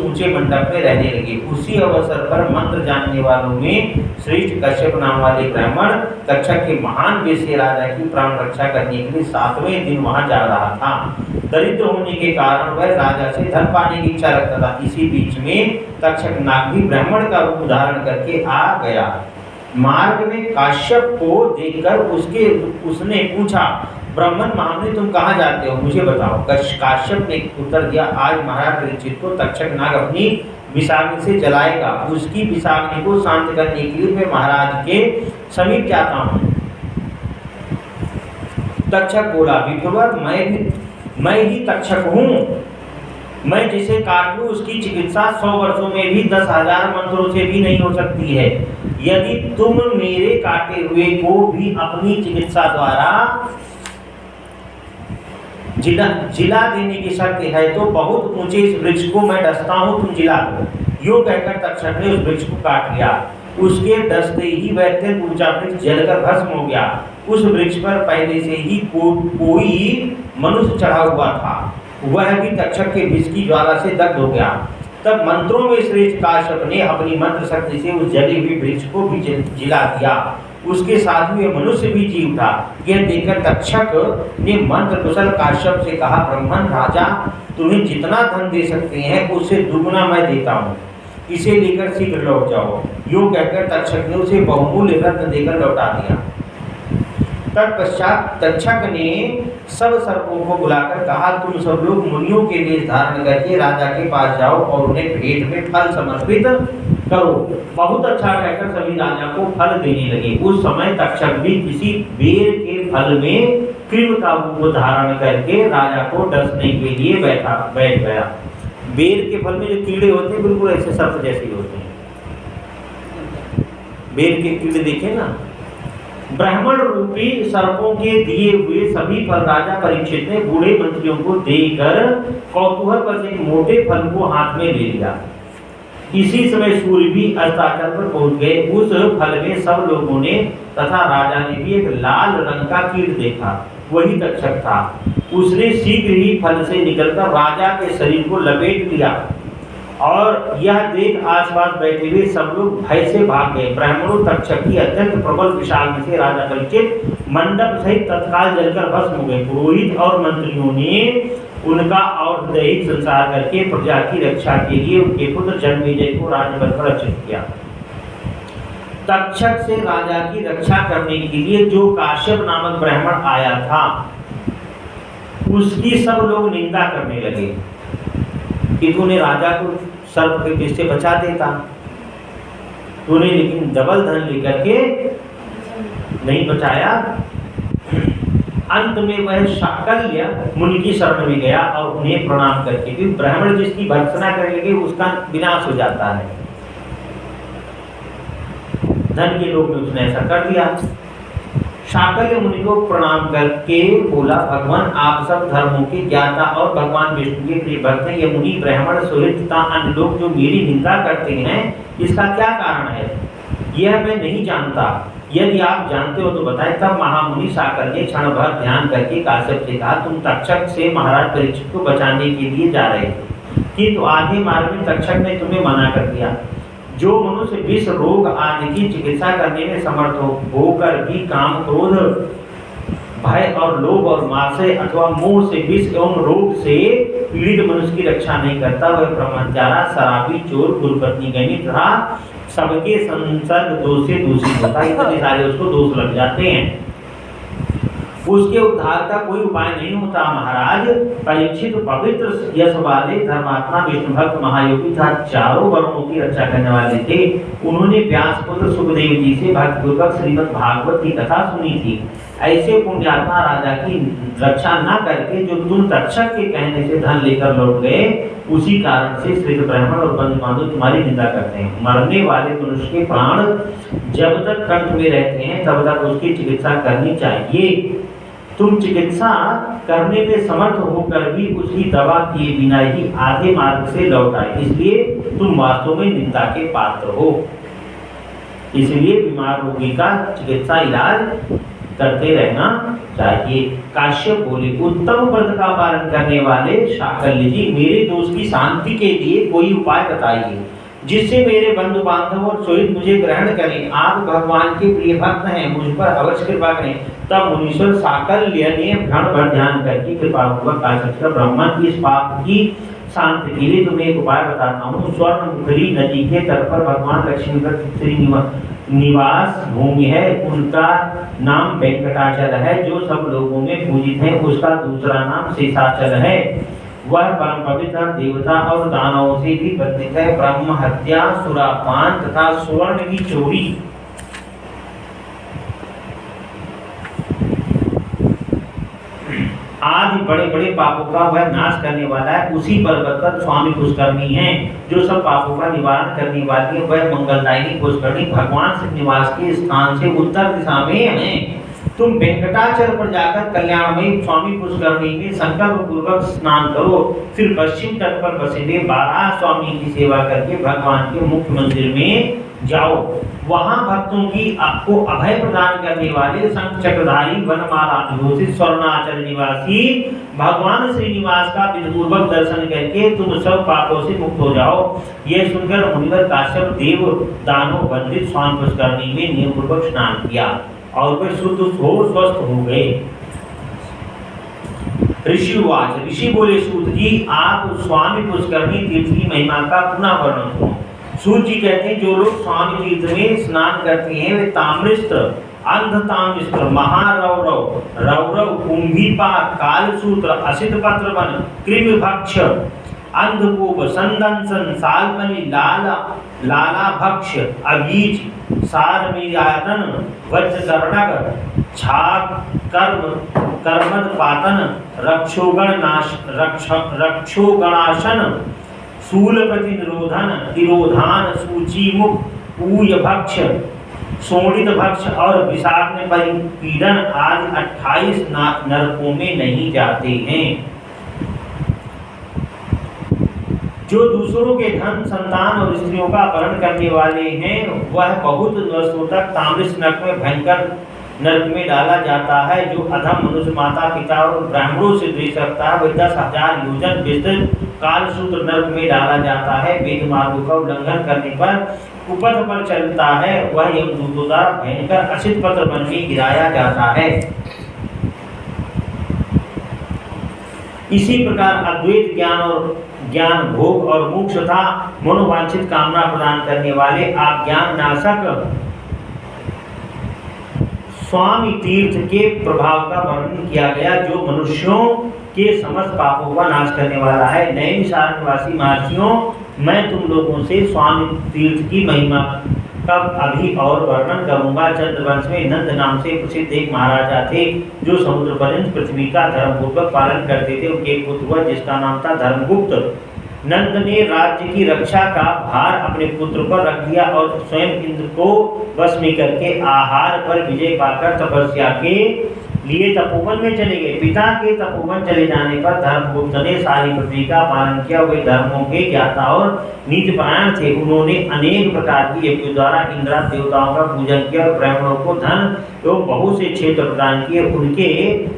ऊंचे मंडप में रहने लगे। उसी अवसर पर मंत्र जानने वालों में श्रेष्ठ कश्यप नाम वाले ब्राह्मण तक्षक के महान वेश्य राजा की प्राण रक्षा करने के लिए 7वें दिन वहां जा रहा था। दरिद्र होने के कारण वह राजा से धन पाने की इच्छा रखता था। इसी बीच में तक्षक नाग भी ब्राह्मण का रूप धारण करके आ गया। मार्ग में काश्यप को देखकर उसने पूछा, ब्राह्मण महामुनि, तुम कहाँ जाते हो, मुझे बताओ। काश्यप ने उत्तर दिया, आज महाराज परीक्षित को तक्षक नाग अपनी विषाग्नि से जलाएगा। उसकी विषाग्नि को शांत करने के लिए मैं महाराज के समीप जाता हूँ। तक्षक बोला, विप्रवर, मैं ही तक्षक हूँ। मैं जिसे काट लूं उसकी चिकित्सा 100 वर्षों में भी 10,000 मंत्रों से भी नहीं हो सकती है। यदि तुम मेरे काटे हुए को भी अपनी चिकित्सा द्वारा जिला देने की शक्ति है तो बहुत ऊंचे इस वृक्ष को मैं डसता हूँ, तुम जिला दो। यूं कहकर तक्षक ने उस वृक्ष को काट लिया। उसके डसते ही वह अत्यंत ऊंचा वृक्ष जलकर भस्म हो गया। उस वृक्ष पर पहले से ही कोई मनुष्य चढ़ा हुआ था, वह भी तक्षक के विष की ज्वाला से दग्ध हो गया। तब मंत्रों में श्रेष्ठ काश्यप ने अपनी मंत्र शक्ति से उस जले हुए वृक्ष को भी जिला दिया। उसके साथ ही मनुष्य भी जी उठा। यह देखकर तक्षक ने मंत्र कुशल काश्यप से कहा, ब्राह्मण राजा, तुम्हें जितना धन दे सकते हैं उससे दुगुना मैं देता हूँ, इसे लेकर शीघ्र लौट जाओ। यूं कहकर तक्षक ने उसे बहुमूल्य रत्न देकर लौटा दिया। तत्पश्चात तक्षक ने सब सर्पों को बुलाकर कहा, तुम सब लोग मुनियों के लिए धारण करके राजा के पास जाओ और उन्हें भेंट में फल समर्पित करो। बहुत अच्छा कहकर सभी राजा को फल देने लगे। उस समय तक्षक भी किसी बेर के फल में कृमि का रूप धारण करके राजा को डसने के लिए बैठ गया। बेर के फल में जो कीड़े होते हैं बिल्कुल ऐसे सर्प जैसे होते हैं। बेर के कीड़े देखे ना। ब्राह्मण रूपी सर्पों के दिए हुए सभी फल राजा परीक्षित ने बूढ़े मंत्रियों को देकर कौतूहल पर एक मोटे फल को हाथ में ले लिया। इसी समय सूर्य भी अस्ताचल पर पहुंच गए। उस फल में सब लोगों ने तथा राजा ने भी एक लाल रंग का कीट देखा, वही तक्षक था। उसने शीघ्र ही फल से निकलकर राजा के शरीर को लपेट लिया और यह देख आसपास बैठे हुए सब लोग भय से भाग गए। ब्राह्मणों तक्षक की अत्यंत प्रबल विषाग्नि से राजा परीक्षित मंडप सहित तत्काल जलकर भस्म हो गए। पुरोहित और मंत्रियों ने उनका और दैहिक संसार करके प्रजा की रक्षा के लिए उनके पुत्र जन्मेजय को राजपद पर रक्षित किया। तक्षक से राजा की रक्षा करने के लिए जो काश्यप नामक ब्राह्मण आया था उसकी सब लोग निंदा करने लगे कि तूने राजा को सर्प के विष से बचा देता, तूने लेकिन डबल धन लेकर के नहीं बचाया। अंत में वह शाकल्य मुनि की शरण में गया और उन्हें प्रणाम करके, क्योंकि ब्राह्मण जिसकी भर्त्सना करने लगे उसका विनाश हो जाता है। धन के लोभ में उसने ऐसा कर दिया। शाकल्य मुनि को प्रणाम करके बोला, भगवान आप सब धर्मों के ज्ञाता और भगवान विष्णु के प्रिय भक्त हैं। ये मुनि ब्राह्मण सुहृद तथा अन्य लोग जो मेरी निंदा करते हैं इसका क्या कारण है यह मैं नहीं जानता। यदि आप जानते हो तो बताएं। तब महामुनि शाकल्य क्षण भर ध्यान करके काश्यप से कहा, तुम तक्षक से महाराज परीक्षित को बचाने के लिए जा रहे थे, किंतु आधे मार्ग में तक्षक ने तुम्हें मना कर दिया। जो मनुष्य विष रोग आदि की चिकित्सा करने में समर्थ होकर भी काम क्रोध भय और लोभ और मासे अथवा मोह से विष एवं रोग से पीड़ित मनुष्य की रक्षा नहीं करता, वह ब्रह्मचारी, शराबी, चोर, कुलपत्नीगणी तथा सबके संसर्ग दोष से दूषित होता है। इतने सारे उसको दोष लग जाते हैं, उसके उद्धार का कोई उपाय नहीं होता। महाराज परीक्षित पवित्र यश वाले धर्मात्मा विष्णु भक्त महायोगी था, चारों वर्णों की रक्षा करने वाले थे। उन्होंने व्यास पुत्र सुखदेव जी से भक्तिपूर्वक श्रीमद् भागवत की कथा सुनी थी। ऐसे पुण्यात्मा राजा की रक्षा न करके जो तुम तक्षक के कहने से धन लेकर लौट गए, उसी कारण से श्री ब्राह्मण और बंधु बांधव तुम्हारी निंदा करते हैं। मरने वाले मनुष्य के प्राण जब तक कंठ में रहते हैं तब तक उसकी चिकित्सा करनी चाहिए। तुम चिकित्सा करने में समर्थ होकर भी उसकी दवा किए बिना ही आधे मार्ग से लौट आए, इसलिए तुम वास्तव में निंदा के पात्र हो। इसलिए बीमार रोगी का चिकित्सा इलाज करते रहना चाहिए। काश्यप बोले, उत्तम व्रत का पालन करने वाले शाकल्य जी, मेरे दोस्त की शांति के लिए कोई उपाय बताइए जिससे मेरे बंधु बांधव और सहित मुझे ग्रहण करें। आप भगवान के प्रिय भक्त हैं, मुझ पर अवश्य कृपा करें। तब मुनीश्वर शाकल्य ने क्षण भर ध्यान करके कृपापूर्वक कहा, ब्राह्मण, इस पाप की शांति के लिए तुम्हें एक उपाय बताता हूँ। स्वर्णमुखी नदी के तट पर भगवान लक्ष्मी का श्री निवास भूमि है, उनका नाम वेंकटाचल है, जो सब लोगों में पूजित है। उसका दूसरा नाम शेषाचल है, वह परम पवित्र देवता और दानवों से भी वर्तित है। ब्रह्म हत्या, सुरापान तथा स्वर्ण की चोरी आदि बड़े बड़े पापों का वह नाश करने वाला है। उसी पर्वत पर स्वामी पुष्करणी है, जो सब पापों का निवारण करने वाली है। वह मंगलदायिनी पुष्करणी भगवान श्री निवास के स्थान से उत्तर दिशा में है। तुम वेंकटाचल पर जाकर कल्याणमयी स्वामी पुष्करणी में संकल्प पूर्वक स्नान करो, फिर पश्चिम तट पर बसे हुए 12 स्वामी की सेवा करके भगवान के मुख्य मंदिर में जाओ। वहां भक्तों की आपको अभय प्रदान करने वाले शंख चक्रधारी वनमाला विभूषित स्वर्णाचल निवासी भगवान श्रीनिवास का विधिपूर्वक दर्शन करके तुम सब पापों से मुक्त हो जाओ। यह सुनकर मुनिवर काश्यप देव दानव वंदित स्वामी पुष्करणी में नियम पूर्वक स्नान किया और वे शुद्ध हो स्वस्थ हो गए। ऋषि बोले, सूत जी, आप स्वामी पुष्करणी तीर्थ की महिमा का पुनः वर्णन करो। सूत जी कहते हैं, जो लोग स्वामी तीर्थ में स्नान करते हैं वे ताम्रस्त्र, अंधताम्रस्त्र, महारौरव, रौरव, कुंभीपात, कालसूत्र, असित पत्र वन, कृमि भक्ष, अंधकूप, संदंसन, सालमणि, लाला भक्ष, अबीज, सारमियादन, वज्रकर्णक, छाक, कर्मद पातन, रक्षोगणाशन, शूल प्रतिनिरोधन, तिरोधान, सूचीमुख, पूय भक्ष, शोणित भक्ष और विषाग्नि परिपीडन आदि 28 नरकों में नहीं जाते हैं। जो दूसरों के धन, संतान और स्त्रियों का अपहरण करने वाले हैं, वह बहुत वर्षों तक ताम्रस्थ नरक में भयंकर नरक में डाला जाता है। जो अधम मनुष्य माता पिता और ब्राह्मणों से द्वेष रखता है, वह 10,000 योजन विस्तृत कालसूत्र नरक में डाला जाता है। वेद मार्गों का उल्लंघन करने पर कुपथ पर चलता है, वह यमदूतों द्वारा भयंकर असित पत्र वन में गिराया जाता है। इसी प्रकार अद्वैत ज्ञान भोग और मोक्ष तथा मनोवांछित कामना प्रदान करने वाले आप ज्ञान नाशक स्वामी तीर्थ के प्रभाव का वर्णन किया गया, जो मनुष्यों के समस्त पापों का नाश करने वाला है। नैमिषारण्य निवासी महर्षियों, मैं तुम लोगों से स्वामी तीर्थ की महिमा का अभी और वर्णन करूंगा। चंद्रवंश में नंद नाम से प्रसिद्ध एक महाराजा थे, जो समुद्र पर्यंत पृथ्वी का धर्मपूर्वक पालन करते थे। उनके एक पुत्र हुआ जिसका नाम था धर्मगुप्त। नंद ने राज्य की रक्षा का भार अपने पुत्र पर रख दिया और स्वयं इंद्र को वश में करके आहार पर विजय पाकर तपस्या के लिए तपोवन में चले गए। पिता के तपोवन चले जाने पर धर्मगुप्त ने सारी पृथ्वी का पालन किया। वे धर्मों के ज्ञाता और नीतिपरायण थे। उन्होंने अनेक प्रकार की यज्ञों द्वारा इंद्र देवताओं का पूजन किया और ब्राह्मणों को धन एवं बहुत से क्षेत्र प्रदान किए। उनके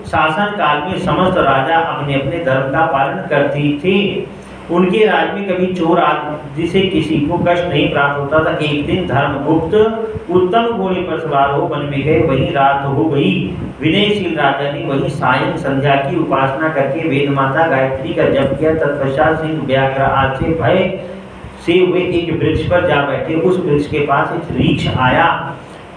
शासन काल में समस्त राजा अपने अपने धर्म का पालन करते थे। उनके राज में कभी चोर आदि से किसी को कष्ट नहीं प्राप्त होता था। एक दिन धर्मगुप्त उत्तम घोड़े पर सवार हो वन में गए। वहीं रात हो गई। विनयशील राजा ने वहीं सायं संध्या की उपासना करके वेद माता गायत्री का जप किया। तत्पश्चात सिंह व्याघ्र आदि से भय से वे एक वृक्ष पर जा बैठे। उस वृक्ष के पास एक रीछ आया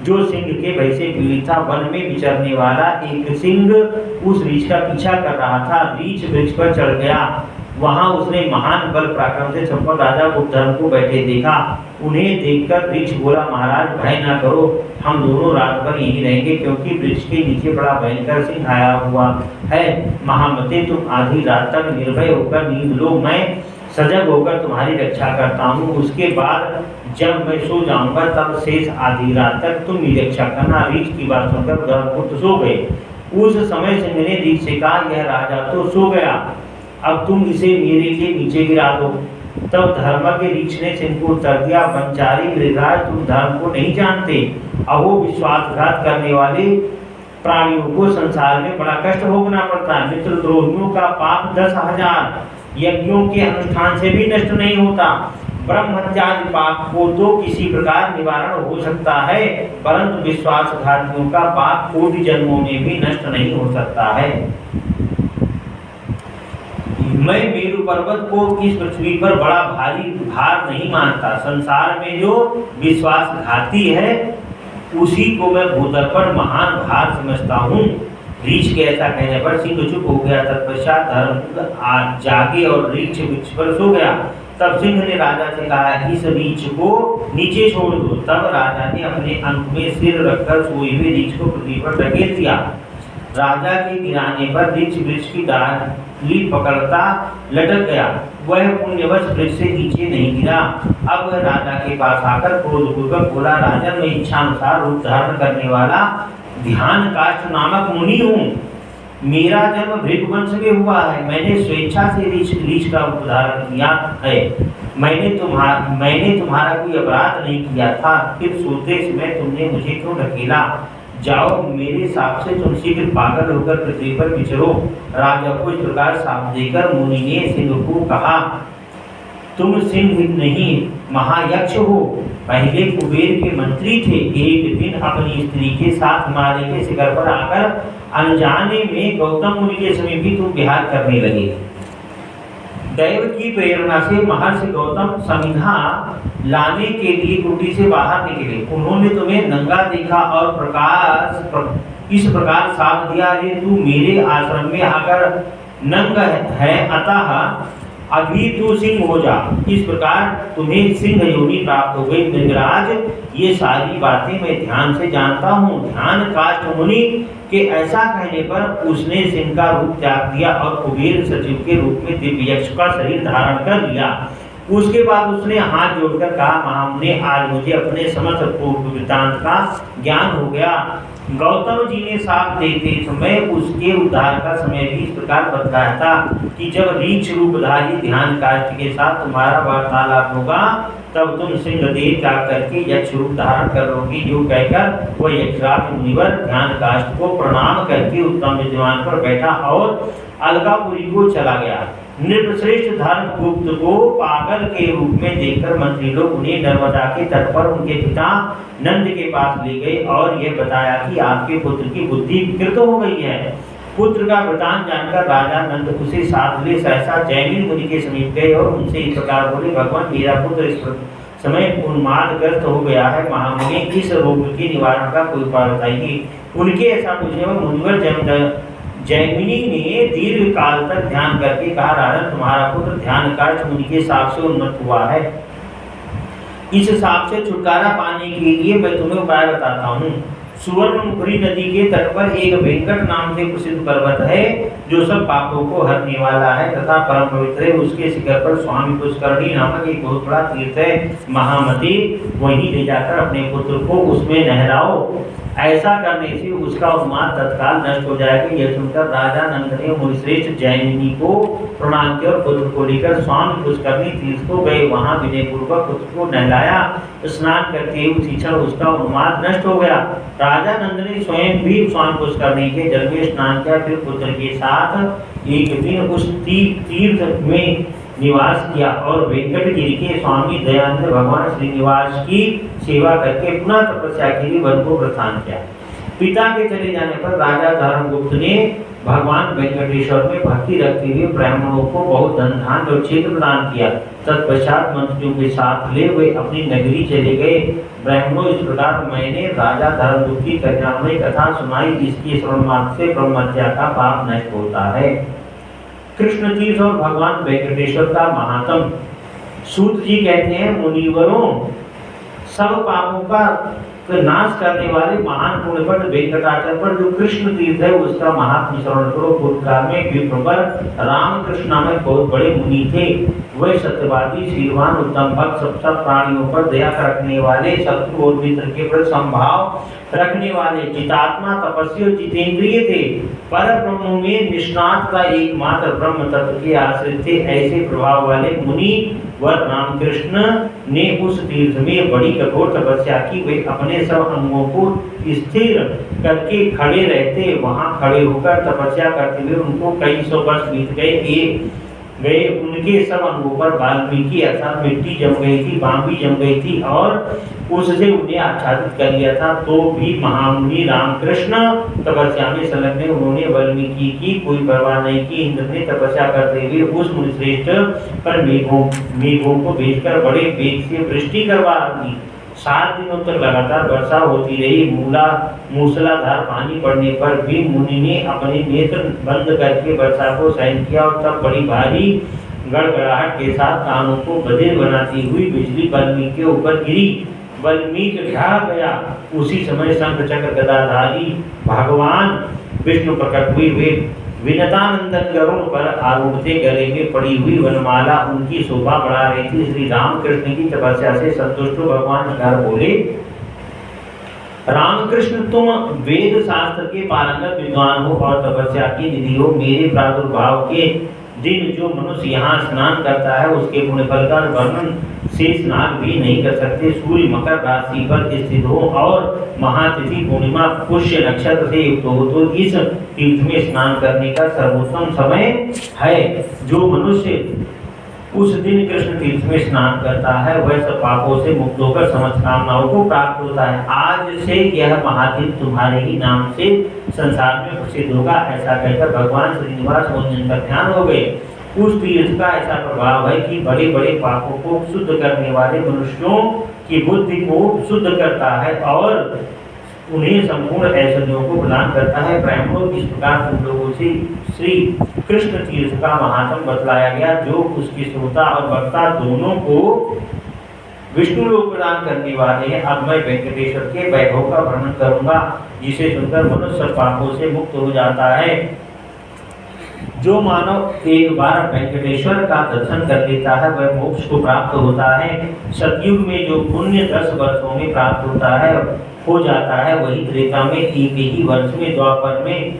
जो सिंह के भय से पीड़ित था। वन में विचरने वाला एक सिंह उस रीछ का पीछा कर रहा था। रीछ वृक्ष पर चढ़ गया। वहां उसने महान बल पराक्रम से संपन्न राजा उपधर्म को बैठे देखा। उन्हें देखकर रीछ बोला, महाराज भय न करो, हम दोनों रात भर यहीं रहेंगे, क्योंकि वृक्ष के नीचे बड़ा भयंकर सिंह आया हुआ है। महामते, तुम आधी रात तक निर्भय होकर नींद लो, मैं सजग होकर तुम्हारी रक्षा करता हूँ। उसके बाद जब मैं सो जाऊंगा तब शेष आधी रात तक तुम मेरी रक्षा करना। रीछ की बात सुनकर धर्मपुत्र सो गए। उस समय सिंह ने रीछ से कहा, यह राजा तो सो गया, अब तुम इसे मेरे लिए नीचे गिरा दो। तब धर्मज्ञ रीछ ने सिंह को उत्तर दिया, पंचारी मृगराज, तुम धर्म को नहीं जानते। अहो, विश्वासघात करने वाले प्राणियों को संसार में बड़ा कष्ट भोगना पड़ता है। मित्रद्रोहियों का पाप 10,000 यज्ञों के अनुष्ठान से भी नष्ट नहीं होता। ब्रह्म हत्या पाप को तो किसी प्रकार निवारण हो सकता है, परंतु विश्वासघातियों का पाप कोटि जन्मों में भी नष्ट नहीं हो सकता है। मैं मेरु पर्वत को इस पृथ्वी पर बड़ा भारी भार नहीं मानता। संसार में जो विश्वासघाती है उसी को मैं भूतल पर महान भार समझता हूँ। रीछ के ऐसा कहने पर सिंह चुप हो गया। तत्पश्चात धर्म जागे और रीछ वृक्ष पर सो गया। तब सिंह ने राजा से कहा, इस रीछ को नीचे छोड़ दो। तब राजा ने अपने अंक में सिर रखकर सोए हुए रीछ को पृथ्वी पर ढकेल दिया। राजा के गिराने पर रीछ वृक्ष की डाली पकड़ता लटक गया। वह पुण्यवश वृक्ष से नीचे नहीं गिरा। अब वह राजा के पास आकर क्रोधपूर्वक बोला, राजन, मैं इच्छानुसार रूप धारण करने वाला ध्यान काष्ठ नामक मुनि हूँ। मेरा जन्म भृगुवंश में हुआ है। मैंने स्वेच्छा से रीछ का उपधारण किया है। मैंने तुम्हारा कोई अपराध नहीं किया था। फिर सोते समय तुमने मुझे क्यों ढकेला? जाओ, मेरे साप से तुम शीघ्र पागल होकर पृथ्वी पर विचरो। राजा को इस प्रकार साप देकर मुनि ने सिंह को कहा, तुम सिंह नहीं महायक्ष हो। पहले कुबेर के मंत्री थे। एक दिन अपनी स्त्री के साथ हिमालय के शिखर पर आकर अनजाने में गौतम मुनि के समीप भी तुम विहार करने लगे। दैव की प्रेरणा से महर्षि गौतम समिधा लाने के लिए कुटी से बाहर निकले। उन्होंने तुम्हें नंगा देखा और इस प्रकार साप दिया, अरे तू मेरे आश्रम में आकर नंग है, अतः अभी तू सिंह हो जा। इस प्रकार तुम्हें सिंह योनि प्राप्त हो गई। मृगराज, ये सारी बातें मैं ध्यान से जानता हूँ। ध्यान काष्ठ मुनि के ऐसा कहने पर उसने सिंह का रूप त्याग दिया और कुबेर सचिव के रूप में दिव्य यक्ष का शरीर धारण कर लिया। उसके बाद उसने हाथ जोड़कर कहा, महामुने, आज मुझे अपने समस्त पूर्व वृत्तांत का ज्ञान हो गया। गौतम जी ने साप देते समय उसके उद्धार का समय भी इस प्रकार बतलाया था कि जब रीछ रूपधारी ध्यान काष्ठ के साथ तुम्हारा वार्तालाप होगा तब तुम सिंह देह त्याग करके यक्ष रूप धारण करोगी। जो कहकर वह यक्षराज मुनिवर ध्यान काष्ठ को प्रणाम करके उत्तम विद्वान पर बैठा और अलकापुरी को चला गया। नृपश्रेष्ठ धर्मगुप्त को पागल के रूप में देखकर मंत्री लोग उन्हें नर्मदा के तट पर उनके पिता नंद के पास ले गए और यह बताया कि आपके पुत्र की बुद्धि विकृत हो गई है। पुत्र का वृतांत जानकर राजा नंद उसे साथ ले सहसा जैमिनी मुनि के समीप गए और उनसे इस प्रकार बोले, भगवान, मेरा पुत्र इस समय उन्मादग्रस्त हो गया है। महामुनि, इस रोग के निवारण का कोई उपाय बताइए। उनके ऐसा पूछने पर मुनिवर जैमिनी ने दीर्घ काल तक ध्यान करके कहा, राजन, तुम्हारा पुत्र ध्यान काष्ठ मुनि के साप से उन्मत्त हुआ है। इस साप से छुटकारा पाने के लिए मैं तुम्हें उपाय बताता हूँ। सुवर्णमुखी नदी के तट पर एक वेंकट नाम से प्रसिद्ध पर्वत है जो सब पापों को हरने वाला है तथा परम पवित्र है। उसके शिखर पर स्वामी पुष्करणी नामक एक बहुत बड़ा तीर्थ है। महामती, वहीं ले जाकर अपने पुत्र को उसमें नहलाओ। ऐसा करने से उसका उन्माद तत्काल नष्ट हो जाएगा। यह सुनकर राजा नंद ने मुनिश्रेष्ठ जैमिनी को प्रणाम किया और पुत्र को लेकर स्वामी पुष्करणी तीर्थ को गए। वहां विनय पूर्वक पुत्र को नहलाया। स्नान करके उसी क्षण उसका उन्माद नष्ट हो गया। राजा नंद ने स्वयं भी स्वामी पुष्करणी के जल में स्नान किया। फिर पुत्र के साथ एक दिन उस तीर्थ में निवास किया और वेंकटगिरी के स्वामी दयानंद भगवान श्रीनिवास की सेवा करके पुनः तपस्या के लिए वन को प्रस्थान किया। पिता के चले जाने पर राजा धर्मगुप्त ने भगवान वेंकटेश्वर में भक्ति रखते हुए ब्राह्मणों को बहुत धन धान्य और क्षेत्र प्रदान किया। तत्पश्चात मंत्रियों के साथ ले वे अपनी नगरी चले गए। ब्राह्मणों, इस प्रकार मैंने राजा धर्मगुप्त की कल्याणमयी कथा सुनाई। इसकी श्रवण मात्र से ब्रह्महत्या का पाप नष्ट होता है। कृष्ण तीर्थ और भगवान वेंकटेश्वर का महात्म। सूत जी कहते हैं, मुनिवरों, सब पापों का नाश करने वाले महान पुण्यपद वेंकटाचल पर जो कृष्ण तीर्थ है उसका महात्म श्रवण करो। पूर्व काल में विप्र पर रामकृष्ण नामक बहुत बड़े मुनि थे। वह सत्यवादी, श्रीमान, उत्तम भक्त, सब प्राणियों पर दया रखने वाले, शत्रु और मित्र के प्रति समभाव रखने वाले, चितात्मा, तपस्वी और जितेंद्रिय थे। पर ब्रह्म में निष्णात का एकमात्र ब्रह्म तत्व के आश्रित थे। ऐसे प्रभाव वाले मुनि वर रामकृष्ण ने उस तीर्थ में बड़ी कठोर तपस्या की। वे अपने सब अंगों को स्थिर करके खड़े रहते। वहां खड़े होकर तपस्या करते हुए उनको कई सौ वर्ष बीत गए। उनके सब अंगों पर वाल्मीकि अर्थात मिट्टी जम गई थी, बांबी जम गई थी और उससे उन्हें आच्छादित कर लिया था। तो भी महामुनि रामकृष्ण तपस्या में संलग्न, उन्होंने वाल्मीकि की कोई परवाह नहीं की। इंद्र ने तपस्या करते हुए उस मुनिश्रेष्ठ पर मेघों को भेजकर बड़े वेग से वृष्टि करवा दी। 7 दिनों तक लगातार वर्षा होती रही। मूसलाधार पानी पड़ने पर भी मुनि ने अपने नेत्र बंद करके वर्षा को सहन किया और तब बड़ी भारी गड़गड़ाहट के साथ कानों को बधिर बनाती हुई बिजली वाल्मीकि के ऊपर गिरी। वाल्मीकि ढह गया। उसी समय शंख चक्र गदाधारी भगवान विष्णु प्रकट हुए। वे विनतानंदन गरुड़ पर आरूढ़ थे। गले में पड़ी हुई वनमाला उनकी शोभा बढ़ा रही थी। श्री रामकृष्ण की तपस्या से संतुष्ट भगवान घर बोले, रामकृष्ण, तुम वेद शास्त्र के पारंगत विद्वान हो और तपस्या की निधि हो। मेरे प्रादुर्भाव के दिन जो मनुष्य यहाँ स्नान करता है उसके पुण्यफल का वर्णन शेष नाग भी नहीं कर सकते। सूर्य मकर राशि पर स्थित हो और महातिथि पूर्णिमा पुष्य नक्षत्र से युक्त हो तो इस तीर्थ में स्नान करने का सर्वोत्तम समय है। जो मनुष्य उस दिन कृष्ण तीर्थ में स्नान करता है वह सब पापों से मुक्त होकर समस्त कामनाओं को प्राप्त होता है। आज से यह महातीर्थ तुम्हारे ही नाम से संसार में प्रसिद्ध होगा। ऐसा कहकर भगवान श्रीनिवास ध्यान हो गए। उस तीर्थ का ऐसा प्रभाव है कि बड़े बड़े पापों को शुद्ध करने वाले मनुष्यों की बुद्धि को शुद्ध करता है और उन्हें संपूर्ण ऐश्वर्यों को प्रदान करता है। ब्राह्मणों, इस प्रकार तुम लोगों से श्री कृष्ण तीर्थ का महात्म बतलाया गया, जो उसके श्रोता और वक्ता दोनों को विष्णु लोक प्रदान करने वाले हैं। अब मैं वेंकटेश्वर के वैभव का वर्णन करूंगा, जिसे सुनकर मनुष्य पापों से मुक्त हो जाता है। जो मानव एक बार वेंकटेश्वर का दर्शन कर लेता है वह मोक्ष को प्राप्त होता है। सतयुग में जो पुण्य 10 वर्षों में प्राप्त होता है हो जाता है, वही त्रेता में एक ही वर्ष में, द्वापर में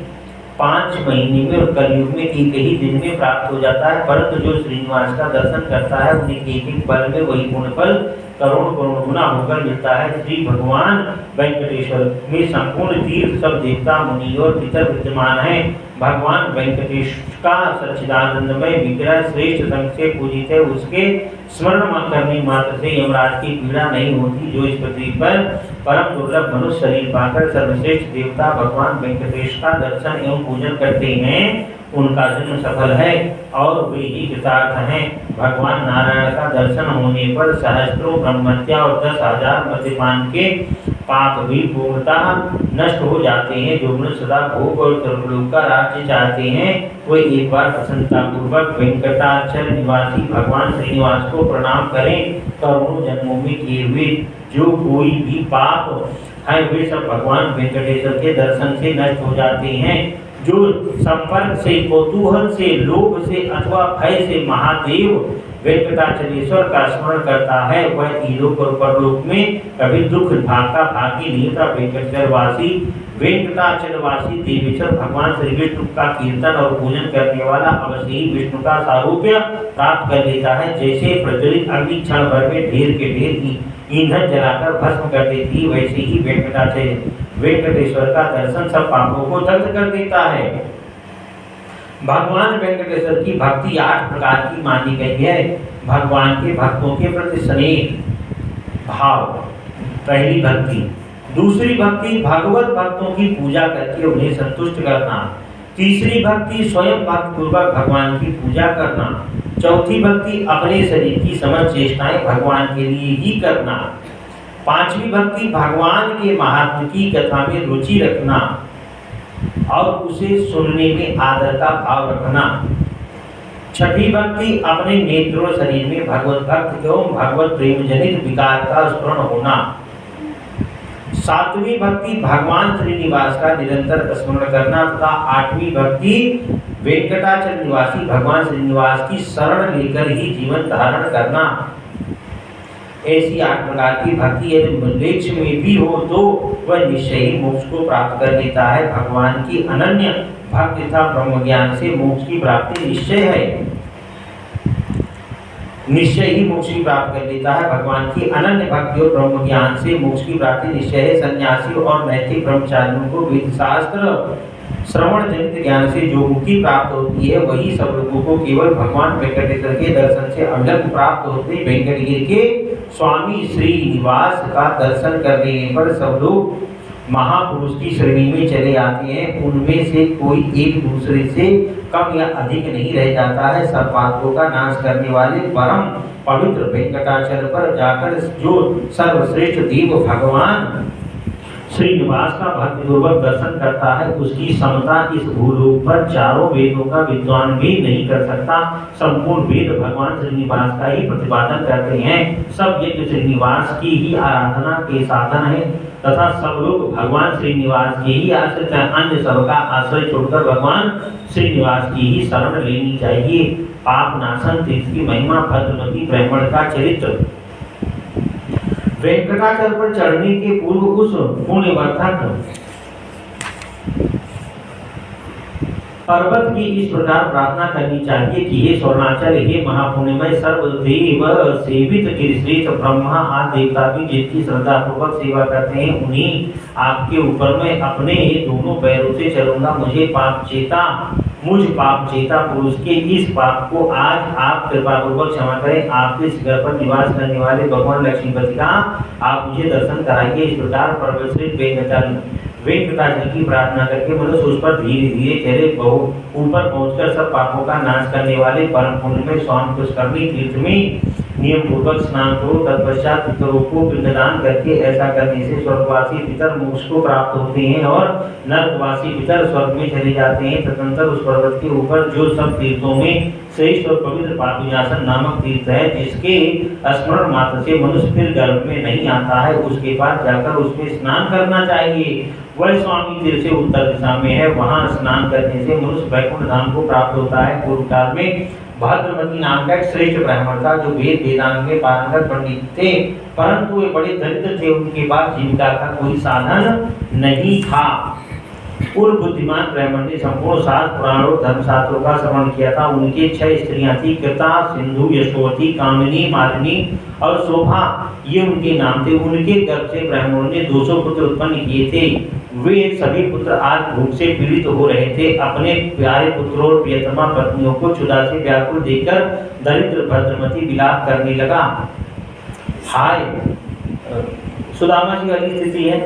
5 महीने में और कलयुग में एक ही दिन में प्राप्त हो जाता है। परंतु जो श्रीनिवास का दर्शन करता है उन्हें एक पल में वही पुण्य फल करोड़ करोड़ गुना होकर मिलता है। श्री भगवान वेंकटेश्वर में संपूर्ण तीर्थ सब देवता, मुनि और पितर विद्यमान है। भगवान वेंकटेश का सच्चिदानंदमय विग्रह श्रेष्ठ ढंग से पूजित है। उसके स्मरण करने मात्र से यमराज की पीड़ा नहीं होती। जो इस पृथ्वी पर परम दुर्लभ मनुष्य शरीर पाकर सर्वश्रेष्ठ देवता भगवान वेंकटेश का दर्शन एवं पूजन करते हैं उनका जन्म सफल है और वे ही कृतार्थ हैं। भगवान नारायण का दर्शन होने पर सहस्त्रों ब्रह्महत्या और 10,000 मद्यपान के पाप भी पूर्णतः नष्ट हो जाते हैं। जो मनुष्य सदा भोग और स्वर्गलोक का राज्य चाहते हैं वे एक बार प्रसन्नता पूर्वक वेंकटाचल निवासी भगवान श्रीनिवास को प्रणाम करें। करोड़ों जन्मों में किए हुए जो कोई भी पाप है वे सब भगवान वेंकटेश्वर के दर्शन से नष्ट हो जाते हैं। जो संपर्क से, कौतूहल से, लोभ से अथवा भय से महादेव वेंकटाचलेश्वर का स्मरण करता है वह इलोक और परलोक में कभी दुख भाग का भागी नहीं होता। वेंकटाचलवासी देवेश्वर भगवान श्री विष्णु का कीर्तन और पूजन करने वाला अवश्य ही विष्णु का सारूप्य प्राप्त कर लेता है। जैसे प्रज्वलित अग्नि क्षण भर में ढेर के ढेर ईंधन जलाकर भस्म कर देती, वैसे ही वेंकटेश्वर का दर्शन सब पापों को दग्ध कर देता है। भगवान वेंकटेश्वर की भक्ति 8 प्रकार की मानी गई है। भगवान के भक्तों के प्रति स्नेह भाव, पहली भक्ति। दूसरी भक्ति भगवत भक्तों की पूजा करके उन्हें संतुष्ट करना। तीसरी भक्ति स्वयं भक्त पूर्वक भगवान की पूजा करना। चौथी भक्ति अपने शरीर की समस्त चेष्टाएं भगवान के लिए ही करना। पांचवी भक्ति भगवान के महात्म्य की कथा में रुचि रखना और उसे सुनने में आदर का भाव रखना। छठी भक्ति अपने नेत्र और शरीर में भगवत भक्त एवं भगवत प्रेम जनित विकार का स्मरण होना। सातवीं भक्ति भगवान श्रीनिवास का निरंतर स्मरण करना तथा आठवीं भक्ति वेंकटाचल निवासी भगवान श्रीनिवास की शरण लेकर ही जीवन धारण करना। ऐसी 8 प्रकार की भक्ति यदि मनुष्य में भी हो तो वह निश्चय ही मोक्ष को प्राप्त कर लेता है। भगवान की अनन्य भक्ति तथा ब्रह्म ज्ञान से मोक्ष की प्राप्ति निश्चय है, निश्चय ही मोक्ष की प्राप्त कर लेता है। भगवान की अनन्य भक्ति और ब्रह्म ज्ञान से मोक्ष की प्राप्ति निश्चय है। सन्यासी और नैतिक ब्रह्मचारियों को वेद शास्त्र श्रवण जनित ज्ञान से जो मुक्ति प्राप्त होती है वही सब लोगों को केवल भगवान वेंकटेश्वर के दर्शन से अभिलग्न प्राप्त होते हैं। वेंकटगिरी के स्वामी श्रीनिवास का दर्शन करने पर सब लोग महापुरुष की श्रेणी में चले आते हैं। उनमें से कोई एक दूसरे से कम या अधिक नहीं रह जाता है। सब पापों का नाश करने वाले परम पवित्र वेंकटाचल पर जाकर जो सर्वश्रेष्ठ देव भगवान श्रीनिवास का भक्तिपूर्वक दर्शन करता है उसकी समता इस भूलोक पर चारों वेदों का विद्वान भी नहीं कर सकता। संपूर्ण वेद भगवान श्रीनिवास का ही प्रतिपादन करते हैं। सब यज्ञ श्रीनिवास की ही आराधना के साधन है तथा सब लोग भगवान श्रीनिवास के ही आश्रित हैं। अन्य सबका आश्रय छोड़कर भगवान श्रीनिवास की ही शरण लेनी चाहिए। पाप नाशन तीर्थ की महिमा, भद्रमती ब्राह्मण का चरित्र। वेंकटाचल पर चढ़ने के पूर्व उस पुण्यवर्धक पर्वत की इस प्रकार प्रार्थना करनी चाहिए कि हे स्वर्णाचल, हे महापुण्यमय सर्वदेव सेवित गिरिश्रेष्ठ ब्रह्मा आदि देवता भी जिसकी श्रद्धा पूर्वक सेवा करते हैं उन्हीं आपके ऊपर मैं अपने दोनों पैरों से चलूंगा। मुझ पाप चेता पुरुष के इस पाप को आज आप कृपा पूर्वक क्षमा करें। आपके शिखर पर निवास करने वाले भगवान लक्ष्मीपति का आप मुझे दर्शन कराइए। इस प्रकार पर्वतश्रेष्ठ वेंकटाचल की प्रार्थना करके मनुष्य उस पर धीरे धीरे चले। ऊपर पहुंचकर सब पापों का नाश करने वाले परम पुण्य में स्वामी पुष्करणी तीर्थ में नियम पूर्वक स्नान करो। तत्पश्चात पितरों को पिंडदान करके ऐसा करने से स्वर्गवासी पितर मोक्ष को प्राप्त होते हैं और नरकवासी पितर स्वर्ग में चले जाते हैं। तदनंतर उस पर्वत के ऊपर जो सब तीर्थों में श्रेष्ठ और पवित्र पापविनाशन नामक तीर्थ है जिसके स्मरण मात्र से मनुष्य फिर गर्भ में नहीं आता है उसके पास जाकर उसमें स्नान करना चाहिए। वह स्वामी तीर्थ से उत्तर दिशा में है। वहां स्नान करने से मनुष्य वैकुंठ धाम को प्राप्त होता है। पूर्व काल में भद्रमती नाम का एक श्रेष्ठ ब्राह्मण था जो वेद वेदांग में पारंगत पंडित थे, परंतु वे बड़े दरिद्र थे। उनके पास जीविका का कोई साधन नहीं था। पूर्व बुद्धिमान ब्राह्मण ने संपूर्ण शास्त्र पुराण और धर्मशास्त्रों का श्रवण किया था। उनके 6 स्त्रियां थी, कृता, सिंधु, यशोवती, कामिनी, मालिनी और शोभा, ये उनके नाम थे। उनके गर्भ से ब्राह्मणों ने 200 पुत्र उत्पन्न किए थे। वे सभी पुत्र आज भूख से पीड़ित हो रहे थे। अपने प्यारे पुत्रों और प्रियतमा पत्नियों को क्षुधा से व्याकुल देखकर दरिद्र भद्रमती विलाप करने लगा। हाय, सुदामा जी वाली स्थिति है,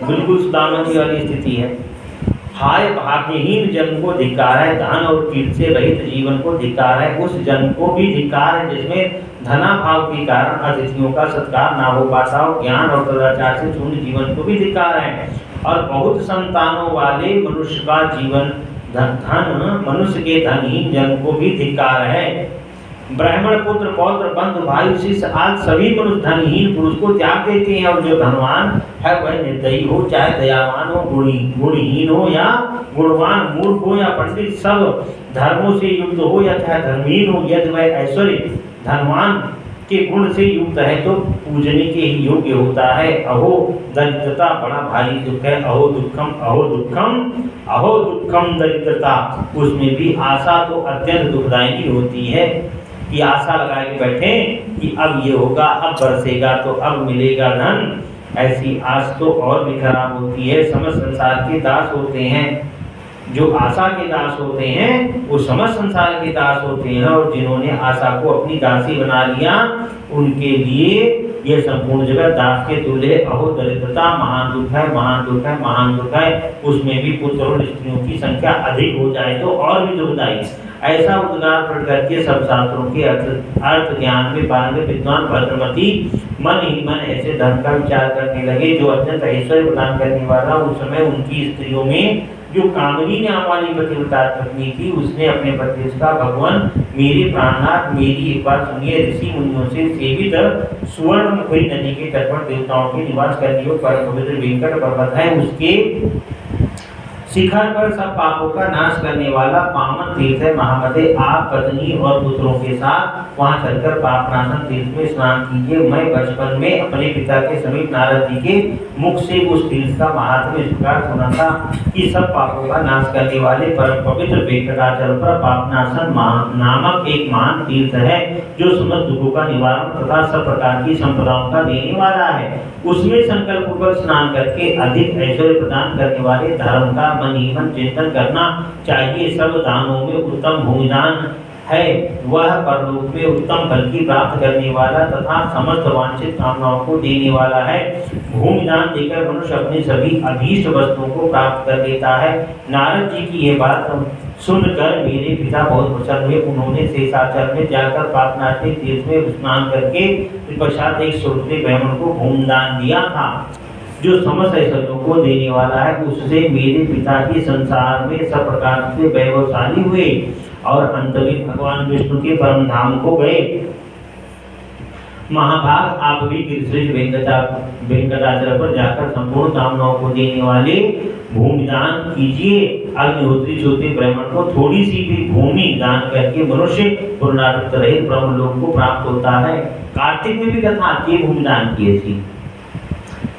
बिल्कुल सुदामा जी वाली स्थिति है। हाय, भाग्यहीन जन्म को धिक्कार है, धन और कीर्ति से रहित जीवन को धिक्कार है। उस जन्म को भी धिक्कार है जिसमें धनाभाव के कारण अतिथियों का सत्कार ना हो पाता हो। ज्ञान और सदाचार से शून्य जीवन को भी धिक्कार है। और बहुत संतानों वाले मनुष्य का जीवन धन मनुष्य के धनहीन जन्म को भी धिक्कार है। ब्राह्मण पुत्र, पौत्र, बंधु, भाई, शिष्य आज सभी मनुष्य धनहीन पुरुष को त्याग देते हैं और जो धनवान है वह निर्दयी हो, चाहे दयावान हो, गुणहीन हो या गुणवान, मूर्ख हो या पंडित, सब धर्मों से युक्त हो या चाहे धर्महीन हो, यदि वह ऐश्वर्य धनवान के गुण से युक्त है तो पूजने के ही योग्य होता है। अहो दरिद्रता बड़ा भारी दुख है। अहो दुखम अहो दुखम अहो दुखम दरिद्रता। उसमें भी आशा तो अत्यंत दुखदायी होती है कि आशा लगा के बैठे कि अब ये होगा, अब बरसेगा तो अब मिलेगा धन। ऐसी आस तो और भी खराब होती है। समस्त संसार के दास होते हैं जो आशा के दास होते हैं वो समस्त संसार के दास होते हैं, और जिन्होंने आशा को अपनी दासी बना लिया उनके लिए ये संपूर्ण जगत दास के तुल्य है। अहो दरिद्रता, महान दुख है, महान दुख है, महान दुख है। उसमें भी पुत्र और स्त्रियों की संख्या अधिक हो जाए तो और भी दुखदायी। ऐसा उद्गार पढ़ करके सब शास्त्रों के अर्थ ज्ञान में पारंगत विद्वान भद्रमती मन ही मन ऐसे धर्म का विचार करने लगे जो अत्यंत ऐश्वर्य प्रदान करने वाला। उस समय उनकी स्त्रियों में जो कामनी नाम वाली पतिव्रता पत्नी थी, उसने अपने पति से कहा, भगवान मेरे प्राणनाथ, मेरी एक बात सुनिए। ऋषि मुनियों से सेवित सुवर्ण मुखी नदी के तट पर देवताओं के निवास करने योग्य परम पवित्र वेंकट पर्वत है, उसके शिखर पर सब पापों का नाश करने वाला पावन तीर्थ है। महामते आप पत्नी और पुत्रों के साथ वहां चलकर पापनाशन तीर्थ में स्नान कीजिए। मैं बचपन में अपने पिता के समीप नारद जी के मुख से उस तीर्थ का महात्म्य इस प्रकार सुना था कि सब पापों का नाश करने वाले परम पवित्र वेंकटाचल पर पापनाशन नामक एक महान तीर्थ है, जो समस्त दुखों का निवारण तथा सब प्रकार की संपदाओं का देने वाला है। उसमें संकल्प पूर्वक स्नान करके अधिक ऐश्वर्य प्रदान करने वाले धर्म का मन ही मन चिंतन करना चाहिए। सब दानों में उत्तम भूमिदान है, वह परलोक में उत्तम फल की प्राप्त करने वाला तथा समस्त वांछित कामनाओं को देने वाला है। भूमिदान देकर मनुष्य अपनी सभी अभीष्ट वस्तुओं को प्राप्त कर लेता है। नारद जी की यह बात सुनकर मेरे पिता बहुत प्रसन्न हुए। उन्होंने शेषाचल में जाकर पापनाशी तीर्थ में स्नान करके पश्चात एक श्रोत्रिय ब्राह्मण को भूमिदान दिया था, जो समस्त ऐश्वर्यों को देने वाला है। उससे मेरे पिता की संसार में सब प्रकार से वैभवशाली हुए और अंत में भगवान विष्णु के परम धाम को गए। महाभाग, आप भी गिरिश्रेष्ठ वेंकटाचल पर जाकर संपूर्ण कामनाओं को देने वाले भूमिदान कीजिए। अग्निहोत्री ज्योति ब्राह्मण को थोड़ी सी भी भूमि दान करके मनुष्य पुनरावृत्त रहित ब्रह्म लोक को प्राप्त होता है। कार्तिक में भी कथा आती है भूमिदान की ऐसी।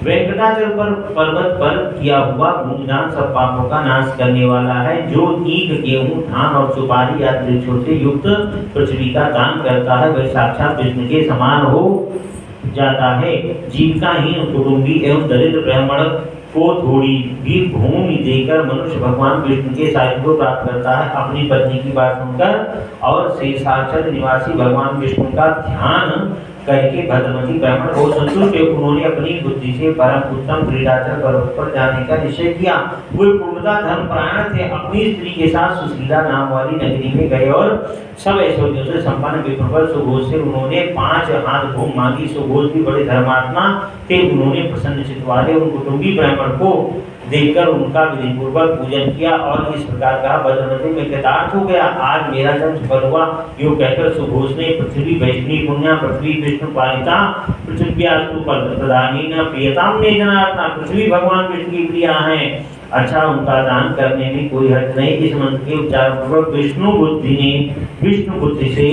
वेंकटाचल पर पर्वत पर किया हुआ भूमिदान सब पापों का नाश करने वाला है। जो ईख, गेहूं, धान और सुपारी आदि वृक्षों से युक्त पृथ्वी का दान करता है, वह साक्षात विष्णु के समान हो जाता है। जीविकाहीन कुटुंबी एवं दरिद्र ब्राह्मण को थोड़ी भी भूमि देकर मनुष्य भगवान विष्णु के साहित्य को प्राप्त करता है। अपनी पत्नी की बात सुनकर और शेषाचल निवासी भगवान विष्णु का ध्यान करके भद्रमती ब्राह्मण बहुत संतुष्ट हुए। उन्होंने अपनी बुद्धि से परम उत्तम क्रीडाचल पर्वत पर जाने का निश्चय किया। वे पूर्णतः धर्मपरायण थे। अपनी स्त्री के साथ सुशीला नाम वाली नगरी में गए और सब ऐश्वर्यों से संपन्न विप्रवर सुघोष से उन्होंने 5 हाथ भूमि मांगी। सुघोष भी बड़े धर्मात्मा थे। उन्होंने प्रसन्न चित्त वाले उन कुटुंबी ब्राह्मण को देखकर उनका विधिपूर्वक पूजन किया और इस प्रकार कहा, भद्रमती में कृतार्थ हो गया, आज मेरा जन्म सफल हुआ। यूं कहकर सुघोष ने पृथ्वी वैष्णी पुण्या पृथ्वी विष्णु पालिता पृथ्व्यास्तु प्रदानीना प्रियताम ने जनार्दना। पृथ्वी भगवान विष्णु की प्रिया है, अच्छा उनका दान करने में कोई हर्ज नहीं। इस मंत्र के उच्चारण पूर्वक विष्णु बुद्धि से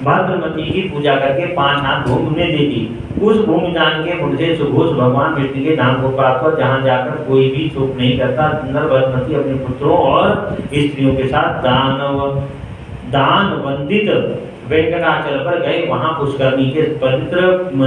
भद्रमती की पूजा करके 5 हाथ भूमि उन्हें दे दी। उस भूमिदान के पुण्य से सुघोष भगवान विष्णु के धाम को प्राप्त हुआ, जहाँ जाकर कोई भी शोक नहीं करता। सुंदर भद्रमती अपने पुत्रों और स्त्रियों के साथ दान वंदित वेंकटाचल पर गए। वहां पुष्करणी के पवित्र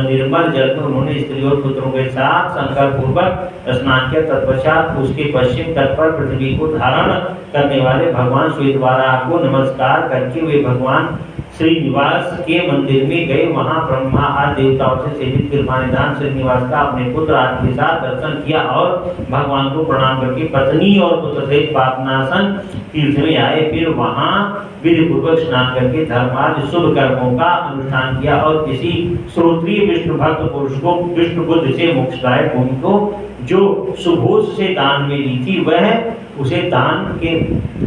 निर्मल जल में उन्होंने स्त्री और पुत्रों के साथ संकल्प पूर्वक स्नान किया। तत्पश्चात उसके पश्चिम तट पर पृथ्वी को धारण करने वाले भगवान श्वेतवाराह को नमस्कार करके वे भगवान श्रीनिवास के मंदिर में गए। वहां ब्रह्मा आदि देवताओं से सेवित कृपानिधान श्रीनिवास का अपने पुत्र आदि के साथ दर्शन किया और भगवान को प्रणाम करके पत्नी और पुत्र सहित पापनाशन तीर्थ में आए। फिर वहां विधि पूर्वक स्नान करके धर्मादि शुभ कर्मों का अनुष्ठान किया और किसी श्रोत्रिय विष्णु भक्त पुरुष को विष्णु बुद्धि से मोक्षदायक भूमि को जो सुघोष से दान में ली थी वह उसे दान के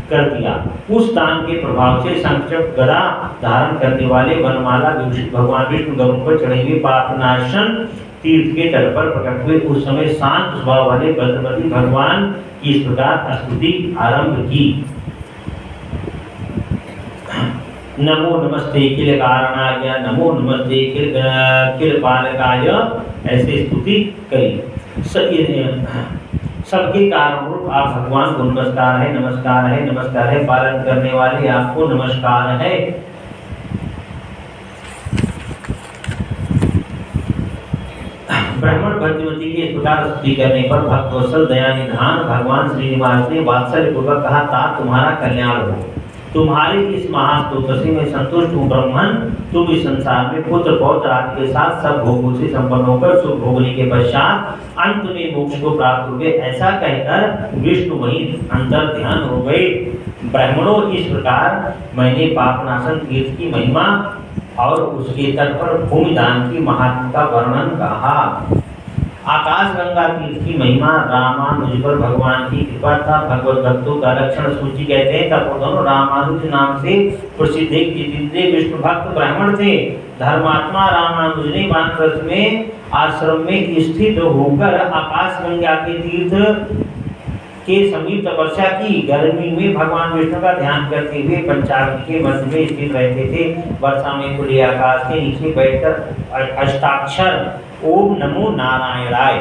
कर दिया। उस दान के प्रभाव से संक्षिप्त गदा धारण करने वाले वनमाला भगवान विष्णु गरुड़ पर चढ़े हुए पापनाशन तीर्थ के तट पर प्रकट हुए। उस समय शांत स्वभाव वाले भद्रमती भगवान की इस प्रकार स्तुति आरंभ की। नमो नमस्ते किल कारणाय, नमो नमस्ते किल पालकाय, ऐसे स्तुति करी। सबके कारण रूप आप भगवान को नमस्कार है, नमस्कार है, नमस्कार है। पालन करने वाले आपको नमस्कार है। ब्राह्मण भद्रमती के इस प्रकार स्तुति करने पर भक्तवत्सल दयानिधान भगवान श्रीनिवास ने वात्सल्य पूर्वक कहा, तात तुम्हारा कल्याण हो। तुम्हारे इस महास्तोत्र से मैं संतुष्ट हूँ ब्रह्मन। तुम इस संसार में पुत्र पौत्र आदि के साथ सब भोगों से संपन्न होकर सुख भोगने के पश्चात अंत में मोक्ष को प्राप्त हो गए, ऐसा कहकर विष्णु वहीं अंतर ध्यान हो गए। ब्राह्मणों, इस प्रकार मैंने पापनाशन तीर्थ की महिमा और उसके तट पर भूमिदान की महात्मा का वर्णन कहा। आकाश गंगा तीर्थ की महिमा, रामानुज पर भगवान की कृपा था। भगवत भक्तों का लक्षण सूची कहते हैं तब दोनों रामानुज नाम से प्रसिद्ध एक जितेंद्रिय विष्णु भक्त ब्राह्मण थे। धर्मात्मा रामानुज ने वानप्रस्थ में आश्रम में स्थित होकर आकाश गंगा के तीर्थ के समीप तपस्या की। गर्मी में भगवान विष्णु का ध्यान करते हुए पंचाग्नि के मध्य में स्थित रहते थे। वर्षा में खुले आकाश के नीचे बैठकर अष्टाक्षर ओम नमो नारायणाय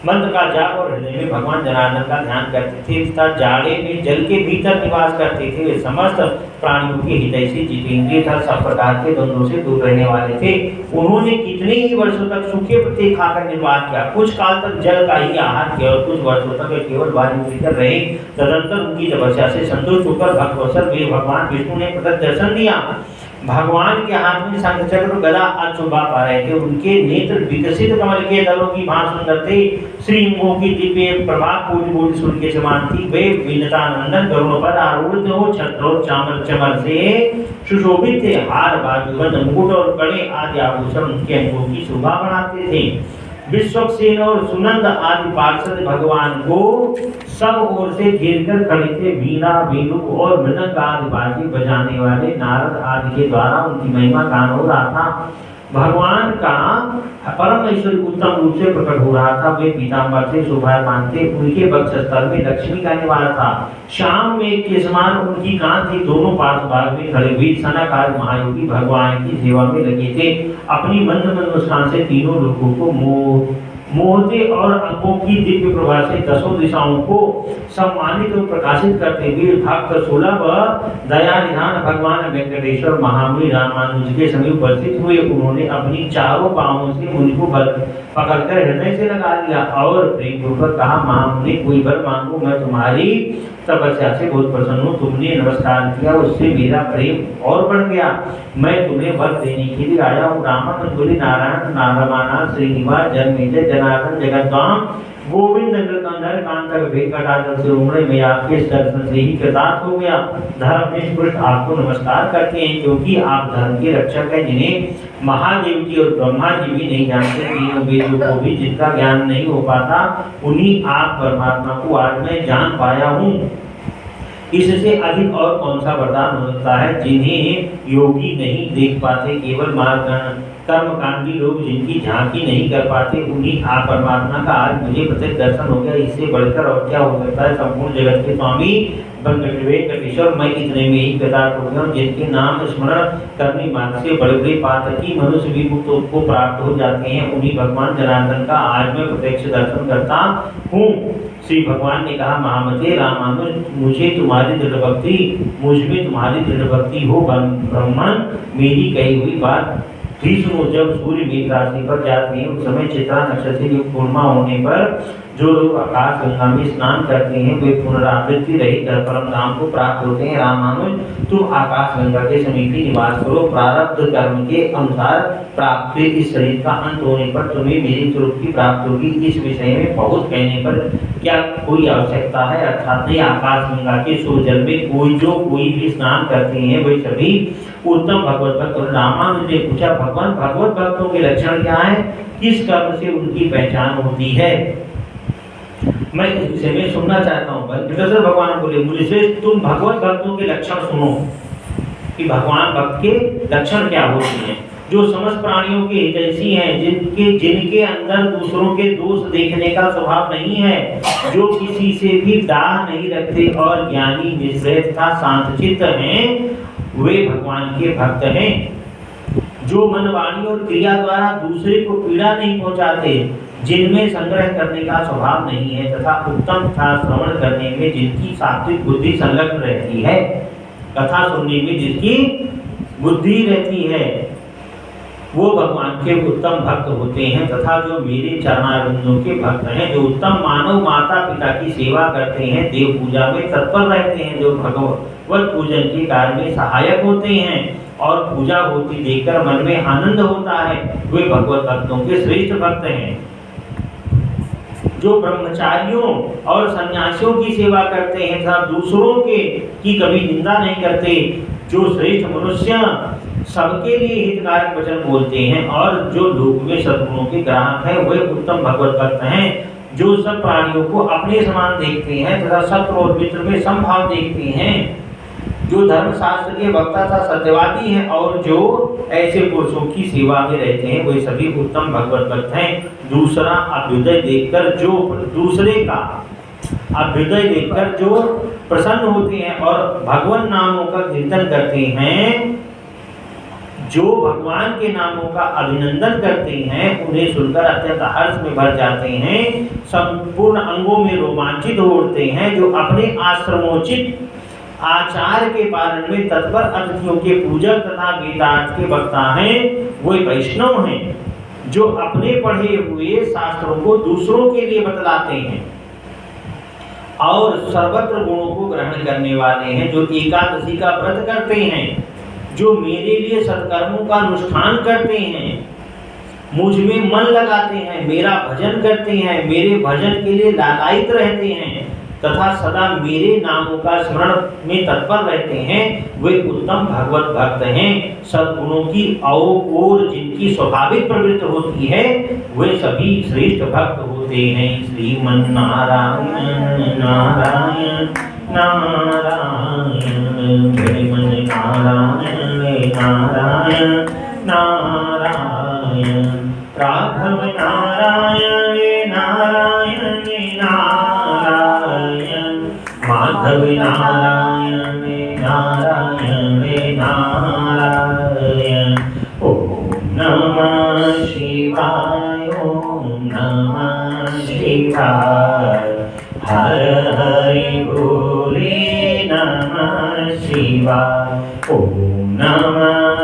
मंत्र का जाप और हृदय में भगवान जनार्दन का ध्यान करते थे तथा जाड़े में जल के भीतर निवास करते थे। वे समस्त प्राणियों के हितैषी जितेंद्रिय तथा सब प्रकार के द्वंद्वों से दूर रहने वाले थे। उन्होंने कितने ही वर्षों तक सूखे पत्ते खाकर निर्वाह किया, कुछ काल तक जल का ही आहार किया और कुछ वर्षों तक वे केवल वायु पीकर रहे। तदंतर उनकी तपस्या से संतुष्ट होकर भक्तवत्सल वे भगवान विष्णु ने प्रकट दर्शन दिया। भगवान के हाथ में शंख चक्र गदा अचुभा पा रहे थे। उनके नेत्र विकसित कमल के दलों की भांति सुंदर थे। श्रीअंगों की दिव्य प्रभा कोटि कोटि सूर्य के समान थी। वे विनतानंदन गरुड़ पर आरूढ़ हो छत्र और चामर चमर से सुशोभित थे। हार बाजूबंद मुकुट और कड़े आदि आभूषण उनके अंगों की शोभा बढ़ाते थे। विश्वक्सेन और सुनंद आदि पार्षद भगवान को सब ओर से घेर कर खड़े थे। वीणा वेणु और मृदंग आदि बाजे बजाने वाले नारद आदि के द्वारा उनकी महिमा गान हो रहा था। भगवान का परम ऐश्वर्य उत्तम रूप से प्रकट हो रहा था। वे पीतांबर से शोभायमान थे। उनके वक्षस्थल में लक्ष्मी का निवास था। शाम में के समान उनकी कांति दोनों पार्श्व भाग में खड़े हुई सनक आदि महायोगी भगवान की सेवा में लगे थे। अपनी मंद मंद मुस्कान से तीनों लोगों को मोहते और अंकों की दिव्य प्रभा से दसों दिशाओं को सम्मानित और प्रकाशित करते हुए भक्त सुलभ दयानिधान भगवान वेंकटेश्वर महामुनि रामानुज के समीप उपस्थित हुए। उन्होंने अपनी चारों पांवों से मुनि को पकड़कर हृदय से लगा लिया और प्रेम पूर्वक कहा, महामुनि कोई वर मांगो, मैं तुम्हारी तपस्या से बहुत प्रसन्न हूँ। तुमने नमस्कार किया उससे मेरा प्रेम और बढ़ गया। मैं तुम्हें वर देने के लिए आया हूँ। रामानुज बोले, नारायण नारायण श्रीनिवास जन्मेजय जनार्दन जगद्धाम गोविंद नंदन कांतक वेंकटाचल से उमड़े मैं आपके दर्शन से ही कृतार्थ हो गया। धर्मनिष्ठ आपको नमस्कार करते हैं क्योंकि आप धर्म के रक्षक हैं, जिन्हें महादेव जी और ब्रह्मा जी भी नहीं जानते। तीनों वेदों को भी जिनका ज्ञान नहीं हो पाता, उन्हीं आप परमात्मा को आज मैं जान पाया हूँ। इससे अधिक और कौन सा वरदान हो सकता है। जिन्हें योगी नहीं देख पाते, केवल मार्ग कर्मकांडी लोग जिनकी झांकी नहीं कर पाते, उन्हीं आप परमात्मा का आज मुझे प्रत्यक्ष दर्शन हो गया। इससे बढ़कर और क्या हो सकता है। संपूर्ण जगत के स्वामी वेंकटेश्वर मैं इतने में ही कृतार्थ हो गया हूँ। जिनके नाम स्मरण करने मात्र से बड़े बड़े पातकी मनुष्य भी मुक्त को प्राप्त हो जाते हैं, उन्हीं भगवान जनार्दन का आज मैं प्रत्यक्ष दर्शन करता हूँ। श्री भगवान ने कहा, महामते रामानुज, मुझे तुम्हारी दृढ़ भक्ति मुझ में तुम्हारी दृढ़ भक्ति हो ब्रह्मन, मेरी कही हुई बात भी सुनो। जब सूर्य मेघ राशि पर जाते हैं उस समय चित्रा नक्षत्र की पूर्णिमा होने पर जो लोग आकाश गंगा में स्नान करते हैं वे पुनरावृत्ति रहित परम धाम को प्राप्त होते हैं। रामानुज, तुम आकाश गंगा के समीप ही निवास करो। प्रारब्ध कर्म के अनुसार प्राप्त इस शरीर का अंत होने पर तुम्हें मेरे स्वरूप की प्राप्ति होगी। इस विषय में बहुत कहने पर क्या कोई आवश्यकता है। अर्थात नहीं, आकाश गंगा के सो जल में कोई भी स्नान करते हैं वे सभी उत्तम भगवत भक्त। रामानुज ने पूछा, भगवान भगवत भक्तों के लक्षण क्या है, किस कर्म से उनकी पहचान होती है। मैं इस विषय में सुनना चाहता हूँ। वेंकटेश्वर भगवान बोले, मुनिश्रेष्ठ तुम भगवत भक्तों के लक्षण सुनो कि भगवान भक्त के लक्षण क्या होते हैं। जो समस्त प्राणियों के हितैषी हैं, जिनके अंदर दूसरों के दोष देखने का स्वभाव नहीं है, जो किसी से भी दाह नहीं रखते और ज्ञानी निश्रेष्ठ तथा शांतचित्त हैं, वे भगवान के भक्त हैं। जो मन वाणी और क्रिया द्वारा दूसरे को पीड़ा नहीं पहुंचाते, जिनमें संग्रह करने का स्वभाव नहीं है तथा उत्तम कथा श्रवण करने में जिनकी सात्विक बुद्धि संलग्न रहती है, कथा सुनने में जिसकी बुद्धि रहती है, वो भगवान के उत्तम भक्त होते हैं, तथा जो मेरे चरणारविंदों के भक्त हैं, जो उत्तम मानव माता पिता की सेवा करते हैं, देव पूजा में तत्पर रहते हैं, जो भगवत पूजन के कार्य में सहायक होते हैं और पूजा होती देखकर मन में आनंद होता है, वे भगवत भक्तों के श्रेष्ठ भक्त हैं। जो ब्रह्मचारियों और सन्यासियों की सेवा करते हैं तथा दूसरों की कभी निंदा नहीं करते, जो श्रेष्ठ मनुष्य सबके लिए हितकारक वचन बोलते हैं और जो लोक में सद्गुणों के ग्राहक हैं, वे उत्तम भगवत भक्त हैं। जो सब प्राणियों को अपने समान देखते हैं तथा शत्रु और मित्र में समभाव देखते हैं, जो धर्मशास्त्र के वक्ता तथा सत्यवादी हैं और जो ऐसे पुरुषों की सेवा में रहते हैं, वे सभी उत्तम भगवत भक्त हैं। दूसरे का अभ्युदय देखकर जो प्रसन्न होते हैं और भगवान नामों का कीर्तन करते हैं, जो भगवान के नामों का अभिनंदन करते हैं, उन्हें सुनकर अत्यंत हर्ष में भर जाते हैं, संपूर्ण अंगों में रोमांचित हो उठते हैं, जो अपने आश्रमोचित आचार के पालन में तत्पर अतिथियों के पूजक तथा वेदार्थ के वक्ता हैं, वे वैष्णव हैं, जो अपने पढ़े हुए शास्त्रों को दूसरों के लिए बतलाते हैं और सर्वत्र गुणों को ग्रहण करने वाले हैं, जो एकादशी का व्रत करते हैं, जो मेरे लिए सत्कर्मों का अनुष्ठान करते हैं, मुझ में मन लगाते हैं, मेरा भजन करते हैं, मेरे भजन के लिए लालायित रहते हैं तथा सदा मेरे नामों का स्मरण में तत्पर रहते हैं, वे उत्तम भगवत भक्त हैं। सद्गुणों की ओर जिनकी स्वाभाविक प्रवृत्ति होती है, वे सभी श्रेष्ठ भक्त होते हैं। श्रीमन नारायण नारायण नारायण, श्रीमन नारायण नारायण नारायण, राघव नारायण नारायण नारायण, माधव नारायण नारायण नारायण। ओम नमः शिवाय, ओम नमः शिवाय, हर हरि बोले नमः शिवाय। ओम नमः